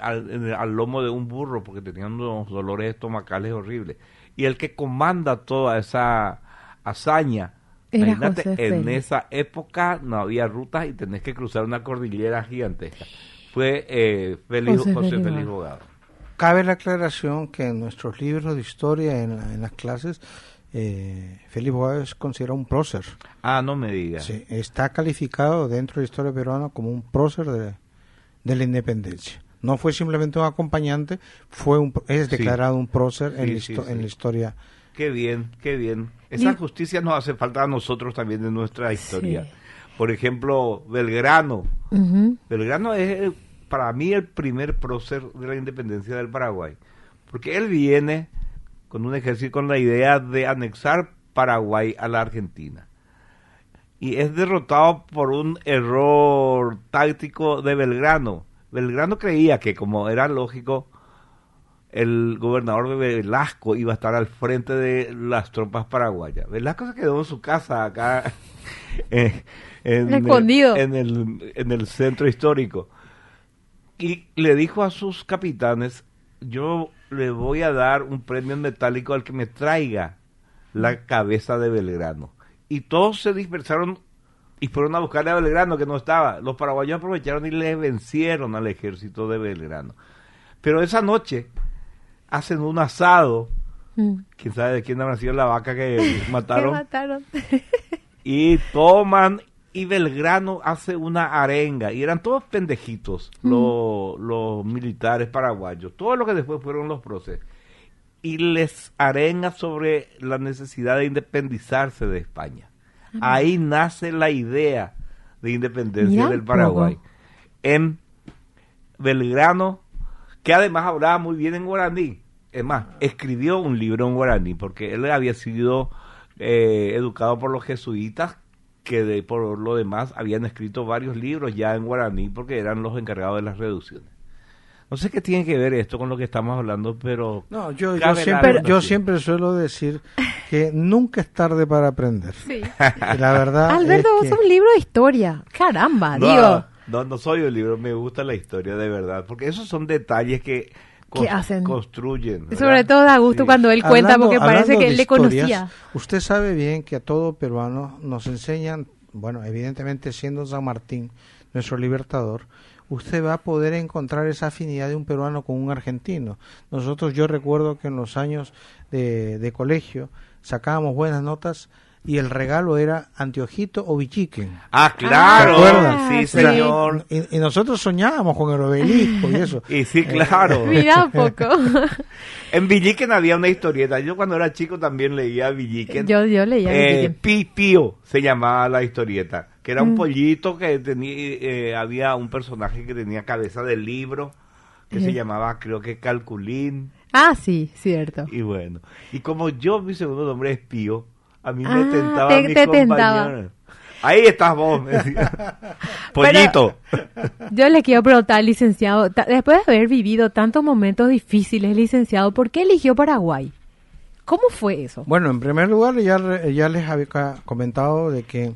al lomo de un burro porque tenía unos dolores estomacales horribles. Y el que comanda toda esa hazaña, era imagínate, José en Félix. esa época no había rutas y tenés que cruzar una cordillera gigantesca. Fue José Félix Bogado. Cabe la aclaración que en nuestros libros de historia, en las clases, Félix Bogado es considerado un prócer. Ah, no me digas. Sí, está calificado dentro de la historia peruana como un prócer de la independencia. No fue simplemente un acompañante, es declarado un prócer en la historia. Qué bien, qué bien. Esa justicia nos hace falta a nosotros también en nuestra historia. Sí. Por ejemplo, Belgrano. Belgrano es para mí el primer prócer de la independencia del Paraguay. Porque él viene con un ejército con la idea de anexar Paraguay a la Argentina. Y es derrotado por un error táctico de Belgrano. Belgrano creía que, como era lógico, el gobernador de Velasco iba a estar al frente de las tropas paraguayas. Velasco se quedó en su casa acá Escondido en el centro histórico. Y le dijo a sus capitanes, yo le voy a dar un premio en metálico al que me traiga la cabeza de Belgrano. Y todos se dispersaron y fueron a buscarle a Belgrano, que no estaba. Los paraguayos aprovecharon y le vencieron al ejército de Belgrano. Pero esa noche hacen un asado. Quién sabe de quién habrá sido la vaca que mataron. Que mataron. Y toman, y Belgrano hace una arenga. Y eran todos pendejitos, los militares paraguayos. Todos los que después fueron los próceres. Y les arenga sobre la necesidad de independizarse de España. Ahí nace la idea de independencia del Paraguay. En Belgrano, que además hablaba muy bien en guaraní. Es más, escribió un libro en guaraní, porque él había sido educado por los jesuitas, que por lo demás habían escrito varios libros ya en guaraní, porque eran los encargados de las reducciones. No sé qué tiene que ver esto con lo que estamos hablando, pero... No, yo siempre suelo decir que nunca es tarde para aprender. Sí. La verdad Alberto, es vos sos un libro de historia. Caramba, No, digo. no soy un libro, me gusta la historia de verdad, porque esos son detalles que hacen? construyen. ¿verdad? Sobre todo da gusto Sí. cuando él cuenta, porque parece hablando que de él le historias, conocía. Usted sabe bien que a todo peruano nos enseñan, bueno, evidentemente siendo San Martín nuestro libertador, usted va a poder encontrar esa afinidad de un peruano con un argentino. Nosotros, yo recuerdo que en los años de colegio sacábamos buenas notas y el regalo era anteojito o bichiquen. Ah, claro. ¿Recuerdan? Sí, sí. señor. Y nosotros soñábamos con el obelisco y eso. Y sí, claro. Mira un poco. En Villiquen había una historieta. Yo cuando era chico también leía Villiquen. Yo leía Villiquen. Pío se llamaba la historieta. Que era un pollito que tenía, había un personaje que tenía cabeza de libro, que se llamaba, creo que Calculín. Ah, sí, cierto. Y bueno, y como mi segundo nombre es Pío, a mí me tentaba mis te compañeros. tentaba. Ahí estás vos, me decía. Pollito. Yo le quiero preguntar, licenciado, después de haber vivido tantos momentos difíciles, licenciado, ¿por qué eligió Paraguay? ¿Cómo fue eso? Bueno, en primer lugar, ya les había comentado de que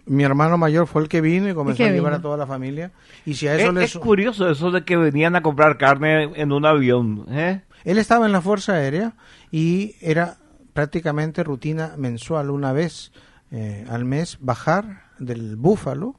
mi hermano mayor fue el que vino y comenzó a llevar a toda la familia. Y si a eso Es curioso eso de que venían a comprar carne en un avión, ¿eh? Él estaba en la Fuerza Aérea y era prácticamente rutina mensual, una vez al mes, bajar del Búfalo,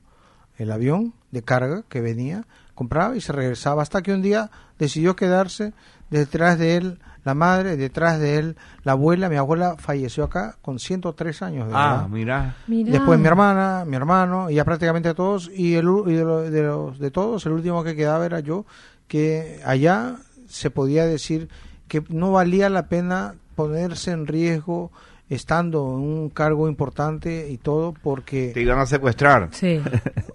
el avión de carga que venía, compraba y se regresaba, hasta que un día decidió quedarse detrás de él la madre, detrás de él la abuela. Mi abuela falleció acá con 103 años de edad. Mira. Después mi hermana, mi hermano, y ya prácticamente todos, y de todos, el último que quedaba era yo, que allá se podía decir que no valía la pena ponerse en riesgo estando en un cargo importante y todo, porque Te iban a secuestrar. Sí.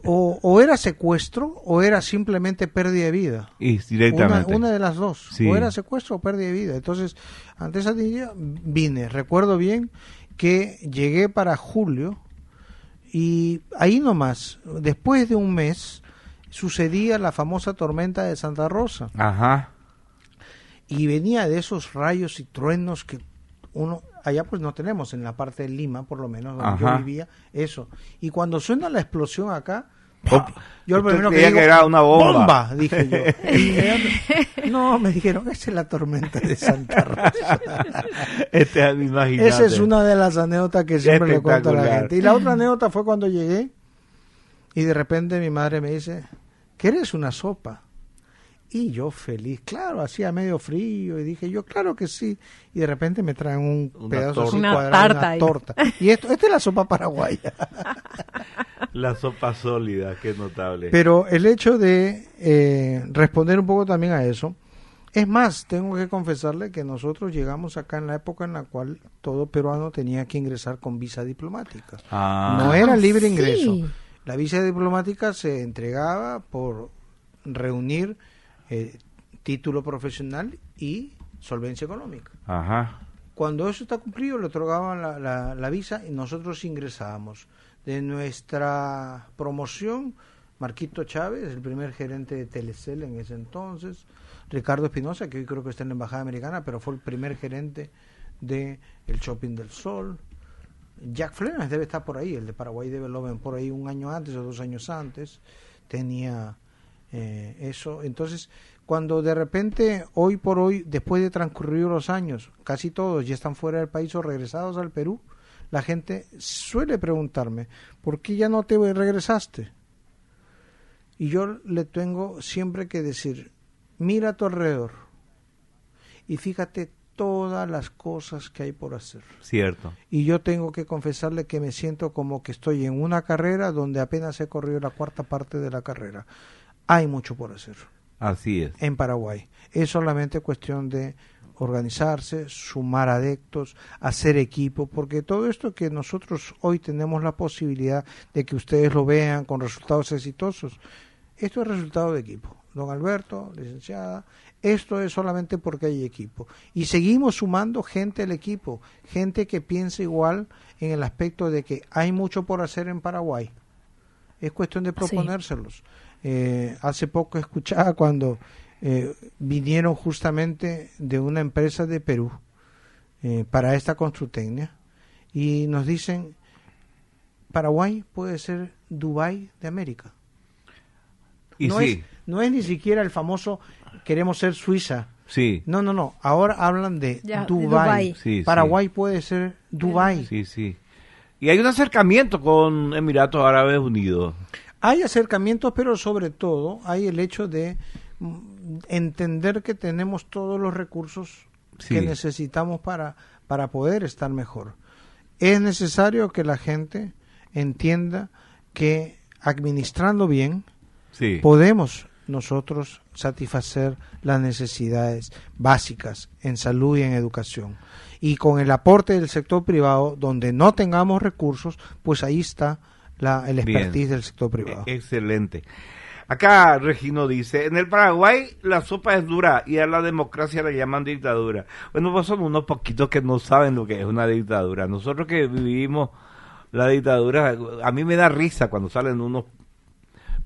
o era secuestro o era simplemente pérdida de vida. Y directamente. Una de las dos. Sí. O era secuestro o pérdida de vida. Entonces, ante esa idea vine. Recuerdo bien que llegué para julio y ahí nomás, después de un mes, sucedía la famosa tormenta de Santa Rosa. Ajá. Y venía de esos rayos y truenos que uno allá pues no tenemos en la parte de Lima, por lo menos donde yo vivía, eso. Y cuando suena la explosión acá, yo lo primero que digo, que era una bomba. Dije yo. No, me dijeron, esa es la tormenta de Santa Rosa. Imagínate. Esa es una de las anécdotas que siempre le cuento a la gente. Y la otra anécdota fue cuando llegué y de repente mi madre me dice, ¿quieres una sopa? Y yo feliz, claro, hacía medio frío y dije yo, claro que sí. Y de repente me traen un pedazo así una cuadrado, tarta una torta. Y esta es la sopa paraguaya. La sopa sólida, qué notable. Pero el hecho de responder un poco también a eso, es más, tengo que confesarle que nosotros llegamos acá en la época en la cual todo peruano tenía que ingresar con visa diplomática. No era libre ingreso. Sí. La visa diplomática se entregaba por reunir título profesional y solvencia económica. Ajá. Cuando eso está cumplido, le otorgaban la visa y nosotros ingresábamos. De nuestra promoción, Marquito Chávez, el primer gerente de Telecel en ese entonces, Ricardo Espinosa, que hoy creo que está en la Embajada Americana, pero fue el primer gerente de el Shopping del Sol. Jack Fleming debe estar por ahí, el de Paraguay Development, por ahí un año antes o 2 años antes, tenía eso. Entonces, cuando de repente, hoy por hoy, después de transcurrir los años, casi todos ya están fuera del país o regresados al Perú, la gente suele preguntarme, ¿por qué ya no te regresaste? Y yo le tengo siempre que decir, mira a tu alrededor y fíjate todas las cosas que hay por hacer. Cierto. Y yo tengo que confesarle que me siento como que estoy en una carrera donde apenas he corrido la 4ª parte de la carrera. Hay mucho por hacer. Así es. En Paraguay. Es solamente cuestión de organizarse, sumar adeptos, hacer equipo, porque todo esto que nosotros hoy tenemos la posibilidad de que ustedes lo vean con resultados exitosos, esto es resultado de equipo. Don Alberto, licenciada, esto es solamente porque hay equipo. Y seguimos sumando gente al equipo, gente que piensa igual en el aspecto de que hay mucho por hacer en Paraguay. Es cuestión de proponérselos. Hace poco escuchaba cuando vinieron justamente de una empresa de Perú para esta Construtecnia y nos dicen, Paraguay puede ser Dubái de América. Y no, sí. No es ni siquiera el famoso queremos ser Suiza. Sí. No. Ahora hablan de Dubái. Sí, Paraguay puede ser Dubái. Sí, sí. Y hay un acercamiento con Emiratos Árabes Unidos. Hay acercamientos, pero sobre todo hay el hecho de entender que tenemos todos los recursos que necesitamos para poder estar mejor. es necesario que la gente entienda que administrando bien Sí. podemos nosotros satisfacer las necesidades básicas en salud y en educación. Y con el aporte del sector privado, donde no tengamos recursos, pues ahí está el expertise del sector privado. Excelente. Acá Regino dice, en el Paraguay la sopa es dura y a la democracia la llaman dictadura. Bueno, pues son unos poquitos que no saben lo que es una dictadura. Nosotros que vivimos la dictadura, a mí me da risa cuando salen unos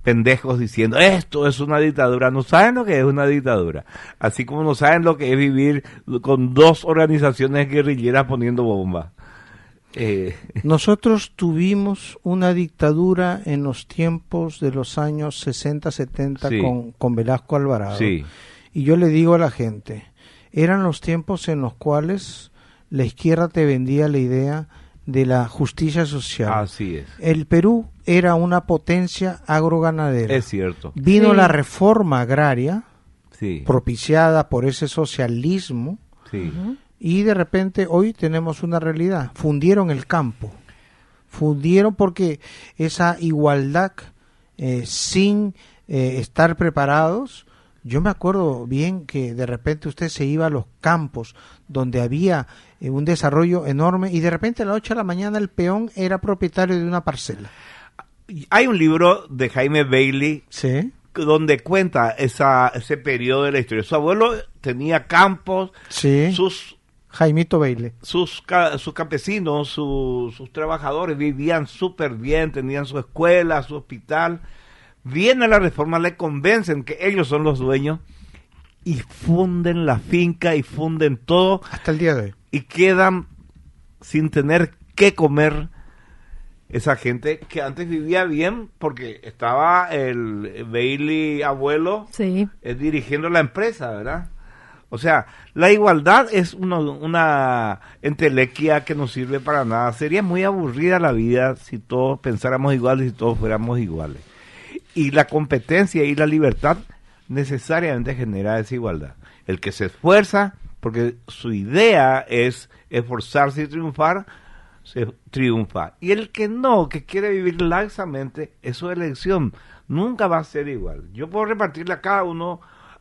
pendejos diciendo, esto es una dictadura. No saben lo que es una dictadura. Así como no saben lo que es vivir con 2 organizaciones guerrilleras poniendo bombas. Nosotros tuvimos una dictadura en los tiempos de los años 60, 70 Sí. con Velasco Alvarado. Sí. Y yo le digo a la gente, eran los tiempos en los cuales la izquierda te vendía la idea de la justicia social. Así es. El Perú era una potencia agroganadera. Es cierto. Vino Sí. la reforma agraria Sí. propiciada por ese socialismo. Sí. Y de repente hoy tenemos una realidad. Fundieron el campo. Fundieron porque esa igualdad sin estar preparados. Yo me acuerdo bien que de repente usted se iba a los campos donde había un desarrollo enorme y de repente a las 8 de la mañana el peón era propietario de una parcela. Hay un libro de Jaime Bailey Sí. donde cuenta ese periodo de la historia. Su abuelo tenía campos, Sí. Jaimito Bailey. sus campesinos, sus trabajadores vivían súper bien, tenían su escuela, su hospital. Viene la reforma, le convencen que ellos son los dueños y funden la finca y funden todo Hasta el día de hoy. y quedan sin tener que comer esa gente que antes vivía bien porque estaba el Bailey abuelo Sí. dirigiendo la empresa, ¿verdad? O sea, la igualdad es una entelequia que no sirve para nada. Sería muy aburrida la vida si todos pensáramos iguales y todos fuéramos iguales. Y la competencia y la libertad necesariamente genera desigualdad. El que se esfuerza, porque su idea es esforzarse y triunfar, se triunfa. Y el que no, que quiere vivir laxamente, es su elección. Nunca va a ser igual. Yo puedo repartirle a cada uno,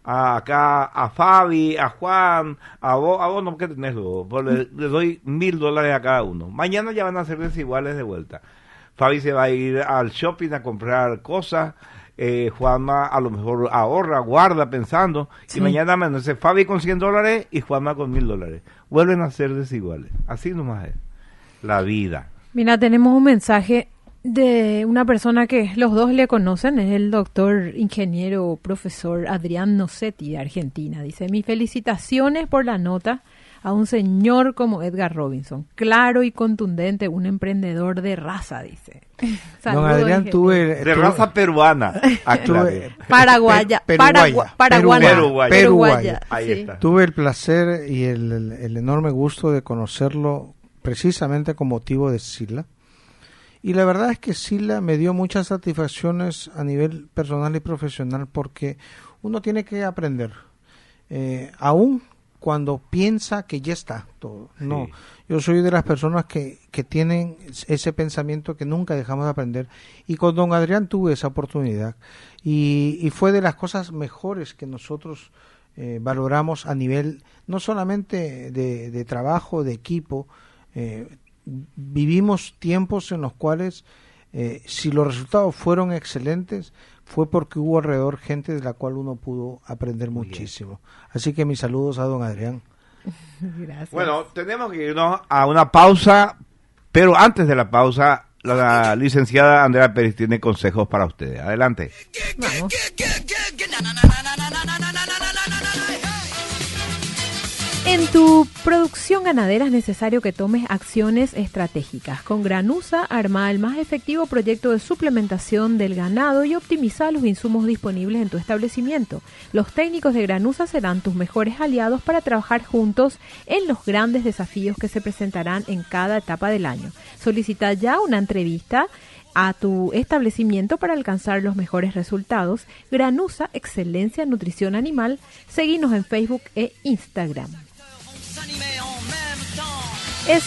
a Fabi, a Juan, a vos no que tenés luego, le doy $1,000 a cada uno. Mañana ya van a ser desiguales de vuelta. Fabi se va a ir al shopping a comprar cosas, Juanma a lo mejor ahorra, guarda pensando, Sí. y mañana amanece Fabi con $100 y Juanma con $1,000. Vuelven a ser desiguales. Así nomás es la vida. Mira, tenemos un mensaje de una persona que los dos le conocen, es el doctor, ingeniero, profesor Adrián Nocetti de Argentina. Dice, mis felicitaciones por la nota a un señor como Edgar Robinson, claro y contundente, un emprendedor de raza, dice. Don Saludos, Adrián, ingeniero. De raza peruana. aclare. Paraguaya, Peruaya. paraguana, Peruguaya. peruguaya, Ahí sí. está. Tuve el placer y el enorme gusto de conocerlo precisamente con motivo de Sila. Y la verdad es que Sila me dio muchas satisfacciones a nivel personal y profesional porque uno tiene que aprender. Aún cuando piensa que ya está todo. No, Sí. yo soy de las personas que tienen ese pensamiento que nunca dejamos de aprender. Y con don Adrián tuve esa oportunidad. Y fue de las cosas mejores que nosotros valoramos a nivel no solamente de trabajo, de equipo. Vivimos tiempos en los cuales si los resultados fueron excelentes fue porque hubo alrededor gente de la cual uno pudo aprender muchísimo. Así que mis saludos a don Adrián. Gracias. Bueno, tenemos que irnos a una pausa, pero antes de la pausa, la licenciada Andrea Pérez tiene consejos para ustedes. Adelante. Vamos. En tu producción ganadera es necesario que tomes acciones estratégicas. Con Granusa, arma el más efectivo proyecto de suplementación del ganado y optimiza los insumos disponibles en tu establecimiento. Los técnicos de Granusa serán tus mejores aliados para trabajar juntos en los grandes desafíos que se presentarán en cada etapa del año. Solicita ya una entrevista a tu establecimiento para alcanzar los mejores resultados. Granusa, excelencia en nutrición animal. Seguinos en Facebook e Instagram. Es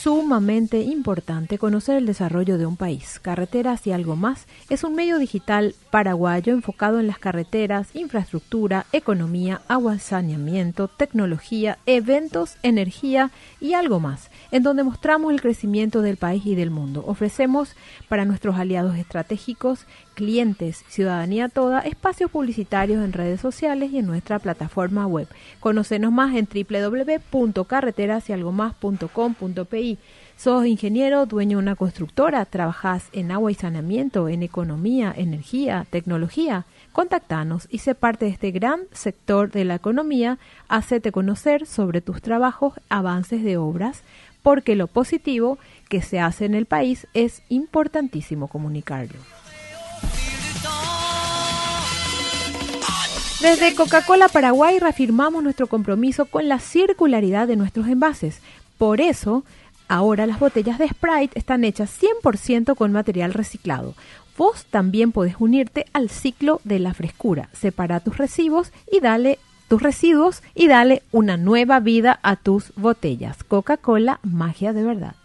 sumamente importante conocer el desarrollo de un país. Carreteras y algo más es un medio digital paraguayo enfocado en las carreteras, infraestructura, economía, agua, saneamiento, tecnología, eventos, energía y algo más, en donde mostramos el crecimiento del país y del mundo. Ofrecemos para nuestros aliados estratégicos, clientes, ciudadanía toda, espacios publicitarios en redes sociales y en nuestra plataforma web. Conocenos más en www.carreterasyalgomás.com.pi. ¿Sos ingeniero, dueño de una constructora? ¿Trabajás en agua y saneamiento, en economía, energía, tecnología? Contactanos y sé parte de este gran sector de la economía. Hacete conocer sobre tus trabajos, avances de obras, porque lo positivo que se hace en el país es importantísimo comunicarlo. Desde Coca-Cola Paraguay reafirmamos nuestro compromiso con la circularidad de nuestros envases. Por eso, ahora las botellas de Sprite están hechas 100% con material reciclado. Vos también podés unirte al ciclo de la frescura. Separa tus residuos y dale una nueva vida a tus botellas. Coca-Cola, magia de verdad.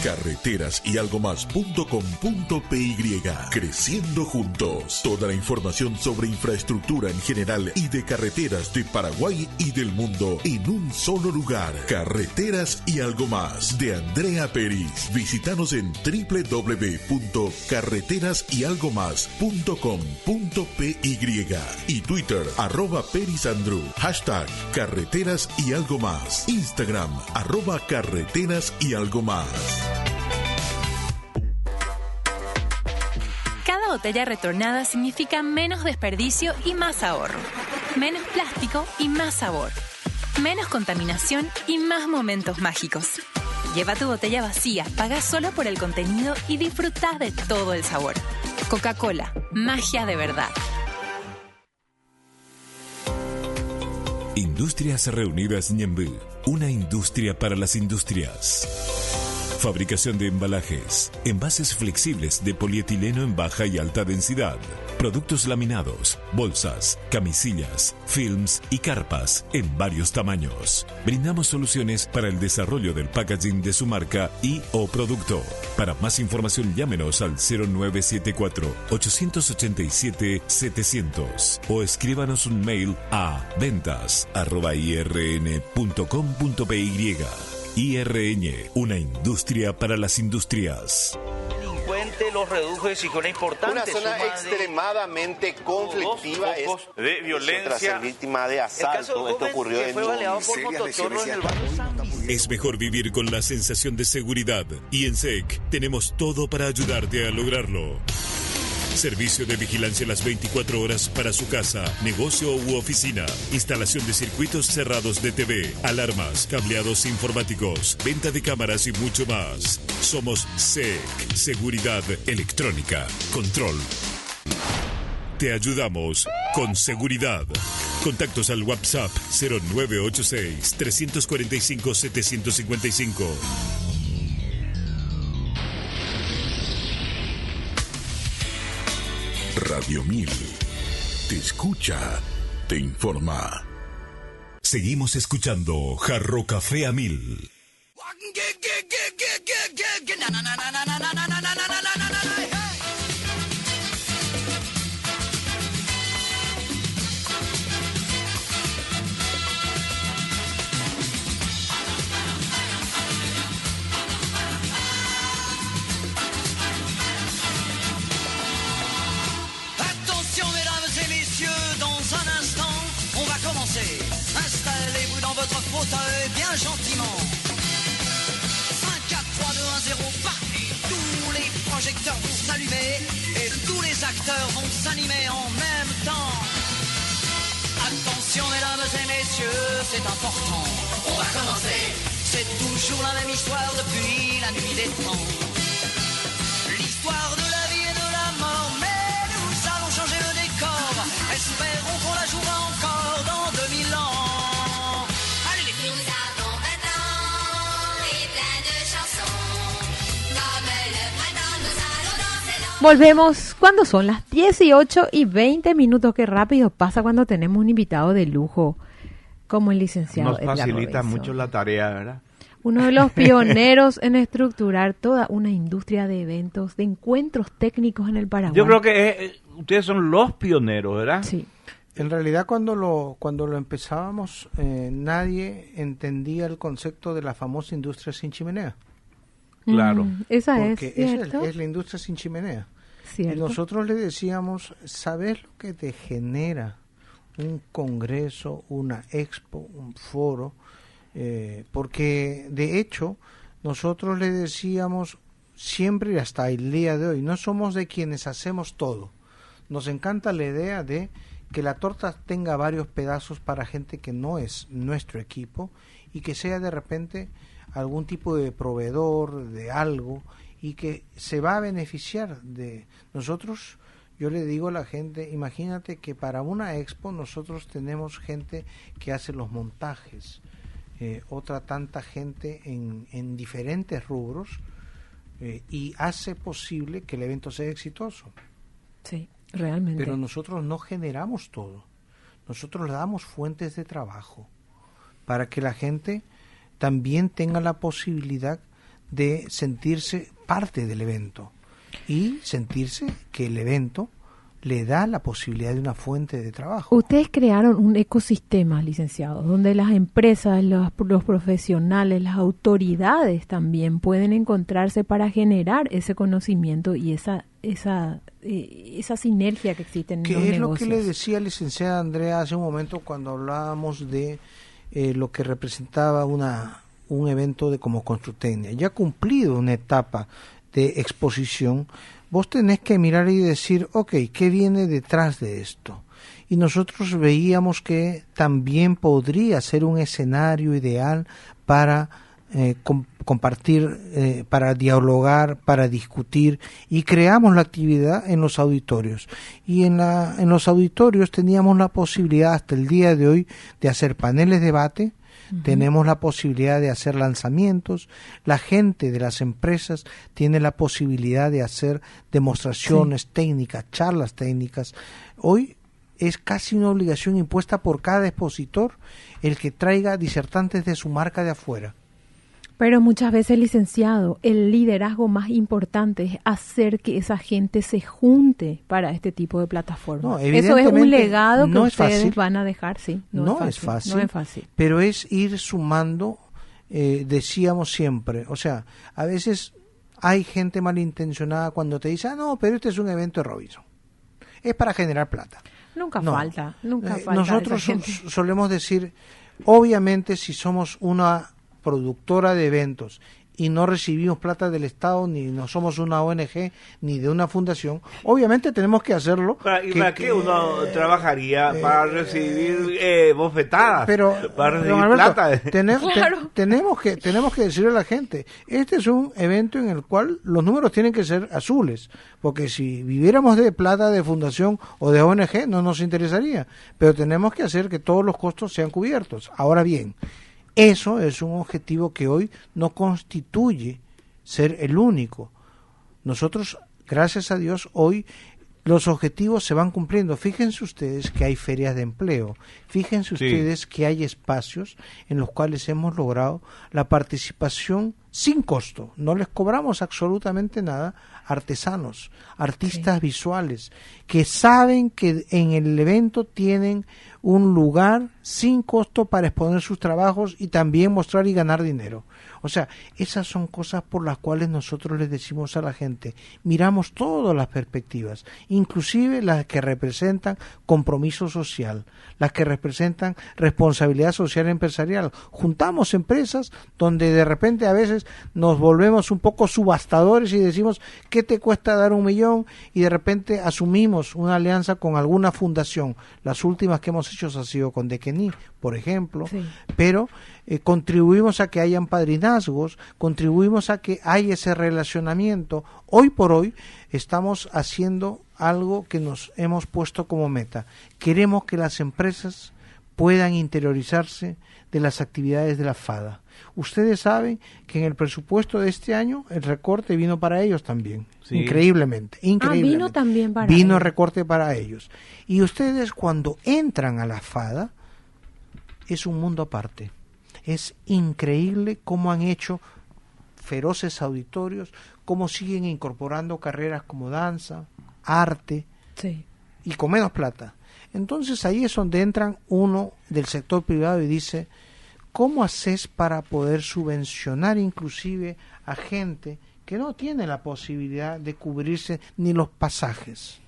Carreteras y algo más.com.py. Creciendo juntos. Toda la información sobre infraestructura en general y de carreteras de Paraguay y del mundo en un solo lugar. Carreteras y algo más de Andrea Peris. Visítanos en www.carreterasyalgomás.com.py y Twitter @perisandru. Hashtag Carreteras y algo más. Instagram @carreteras y algo más. Cada botella retornada significa menos desperdicio y más ahorro. Menos plástico y más sabor. Menos contaminación y más momentos mágicos. Lleva tu botella vacía, paga solo por el contenido y disfruta de todo el sabor. Coca-Cola, magia de verdad. Industrias Reunidas Ñemby, una industria para las industrias. Fabricación de embalajes, envases flexibles de polietileno en baja y alta densidad, productos laminados, bolsas, camisillas, films y carpas en varios tamaños. Brindamos soluciones para el desarrollo del packaging de su marca y o producto. Para más información llámenos al 0974-887-700 o escríbanos un mail a ventas@irn.com.py. IRN, una industria para las industrias. Delincuente los redujo de una importante una zona extremadamente conflictiva de violencia tras ser víctima de asalto. Esto ocurrió en Es mejor vivir con la sensación de seguridad y en SEC tenemos todo para ayudarte a lograrlo. Servicio de vigilancia las 24 horas para su casa, negocio u oficina. Instalación de circuitos cerrados de TV, alarmas, cableados informáticos, venta de cámaras y mucho más. Somos SEC, Seguridad Electrónica, Control. Te ayudamos con seguridad. Contactos al WhatsApp 0986-345-755. Radio 1000. Te escucha, te informa. Seguimos escuchando Jarro Café a 1000. Installez-vous dans votre fauteuil bien gentiment. 5, 4, 3, 2, 1, 0, parti. Tous les projecteurs vont s'allumer et tous les acteurs vont s'animer en même temps. Attention mesdames et messieurs, c'est important. On va commencer. C'est toujours la même histoire depuis la nuit des temps. L'histoire de la vie et de la mort. Volvemos cuando son las 18:20. Qué rápido pasa cuando tenemos un invitado de lujo como el licenciado Nos Edgar facilita Robinson. mucho la tarea, ¿verdad? Uno de los pioneros en estructurar toda una industria de eventos, de encuentros técnicos en el Paraguay. Yo creo que ustedes son los pioneros, ¿verdad? Sí. En realidad cuando lo empezábamos, nadie entendía el concepto de la famosa industria sin chimenea. Claro. Esa Porque es, ¿cierto? es la industria sin chimenea. Cierto. Y nosotros le decíamos, ¿sabes lo que te genera un congreso, una expo, un foro? Porque de hecho nosotros le decíamos siempre y hasta el día de hoy, no somos de quienes hacemos todo. Nos encanta la idea de que la torta tenga varios pedazos para gente que no es nuestro equipo y que sea de repente algún tipo de proveedor de algo y que se va a beneficiar de nosotros. Yo le digo a la gente, imagínate que para una expo nosotros tenemos gente que hace los montajes, otra tanta gente en diferentes rubros, y hace posible que el evento sea exitoso. Sí, realmente. Pero nosotros no generamos todo. Nosotros le damos fuentes de trabajo para que la gente también tenga la posibilidad de sentirse parte del evento y sentirse que el evento le da la posibilidad de una fuente de trabajo. Ustedes crearon un ecosistema, licenciado, donde las empresas, los profesionales, las autoridades también pueden encontrarse para generar ese conocimiento y esa sinergia que existe en los negocios. Que es lo que le decía licenciada Andrea hace un momento cuando hablábamos de lo que representaba un evento de como Constructecnia. Ya cumplido una etapa de exposición, vos tenés que mirar y decir, ok, ¿qué viene detrás de esto? Y nosotros veíamos que también podría ser un escenario ideal para compartir, para dialogar, para discutir, y creamos la actividad en los auditorios. Y en los auditorios teníamos la posibilidad hasta el día de hoy de hacer paneles de debate. Tenemos la posibilidad de hacer lanzamientos, la gente de las empresas tiene la posibilidad de hacer demostraciones técnicas, charlas técnicas. Hoy es casi una obligación impuesta por cada expositor el que traiga disertantes de su marca de afuera. Pero muchas veces, licenciado, el liderazgo más importante es hacer que esa gente se junte para este tipo de plataformas. No, eso es un legado que no ustedes van a dejar, sí. No es fácil, pero es ir sumando, decíamos siempre. O sea, a veces hay gente malintencionada cuando te dice, no, pero este es un evento de Robinson. Es para generar plata. Nunca falta. Nosotros solemos decir, obviamente si somos una productora de eventos y no recibimos plata del Estado, ni no somos una ONG, ni de una fundación, obviamente tenemos que hacerlo. ¿Para qué uno trabajaría? Para recibir bofetadas, para recibir Alberto, plata. Tenemos que decirle a la gente, este es un evento en el cual los números tienen que ser azules, porque si viviéramos de plata de fundación o de ONG no nos interesaría, pero tenemos que hacer que todos los costos sean cubiertos. Ahora bien, eso es un objetivo que hoy no constituye ser el único. Nosotros, gracias a Dios, hoy los objetivos se van cumpliendo. Fíjense ustedes que hay ferias de empleo. Fíjense ustedes que hay espacios en los cuales hemos logrado la participación sin costo. No les cobramos absolutamente nada. Artesanos, artistas visuales, que saben que en el evento tienen un lugar sin costo para exponer sus trabajos y también mostrar y ganar dinero. O sea, esas son cosas por las cuales nosotros les decimos a la gente, miramos todas las perspectivas, inclusive las que representan compromiso social, las que representan responsabilidad social empresarial. Juntamos empresas donde de repente a veces nos volvemos un poco subastadores y decimos, ¿qué te cuesta dar 1 millón? Y de repente asumimos una alianza con alguna fundación. Las últimas que hemos hecho ha sido con Dequení, por ejemplo, pero contribuimos a que hayan padrinazgos, contribuimos a que haya ese relacionamiento. Hoy por hoy estamos haciendo algo que nos hemos puesto como meta. Queremos que las empresas puedan interiorizarse de las actividades de la FADA. Ustedes saben que en el presupuesto de este año el recorte vino para ellos también, Sí. increíblemente. Vino también para Vino ellos. recorte para ellos. Y ustedes cuando entran a la FADA, es un mundo aparte. Es increíble cómo han hecho feroces auditorios, cómo siguen incorporando carreras como danza, arte, Sí. y con menos plata. Entonces ahí es donde entran uno del sector privado y dice, ¿cómo haces para poder subvencionar inclusive a gente que no tiene la posibilidad de cubrirse ni los pasajes?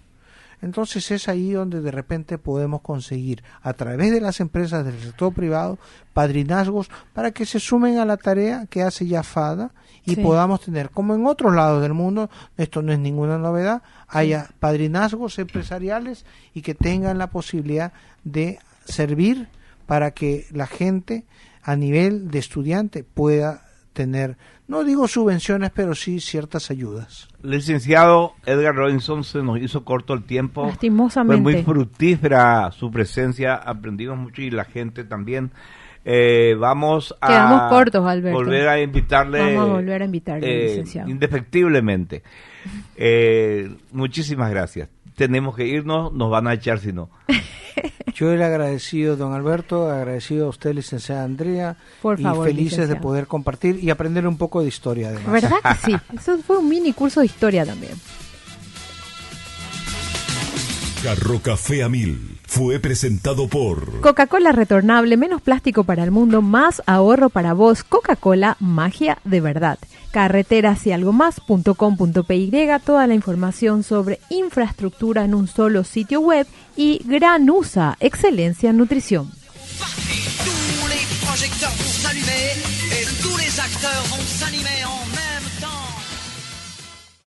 Entonces es ahí donde de repente podemos conseguir, a través de las empresas del sector privado, padrinazgos para que se sumen a la tarea que hace ya FADA y Sí. podamos tener, como en otros lados del mundo, esto no es ninguna novedad, haya padrinazgos empresariales y que tengan la posibilidad de servir para que la gente a nivel de estudiante pueda tener, no digo subvenciones, pero sí ciertas ayudas. Licenciado Edgar Robinson, se nos hizo corto el tiempo. Lastimosamente. Fue muy fructífera su presencia, aprendimos mucho y la gente también. Vamos a Quedamos cortos, Alberto. volver a invitarle. Vamos a volver a invitarle, licenciado. Indefectiblemente. Muchísimas gracias. Tenemos que irnos, nos van a echar si no. Yo le agradecido, don Alberto, agradecido a usted, licenciada Andrea, Por favor, y felices licenciado. de poder compartir y aprender un poco de historia además. ¿Verdad que sí? Eso fue un mini curso de historia también. Carro Café a 1000 fue presentado por Coca-Cola retornable, menos plástico para el mundo, más ahorro para vos. Coca-Cola, magia de verdad. CarreterasYalgomas.com.py, toda la información sobre infraestructura en un solo sitio web. Y Granusa, excelencia en nutrición. Tous les projecteurs vont s'allumer et tous les acteurs vont s'animer en même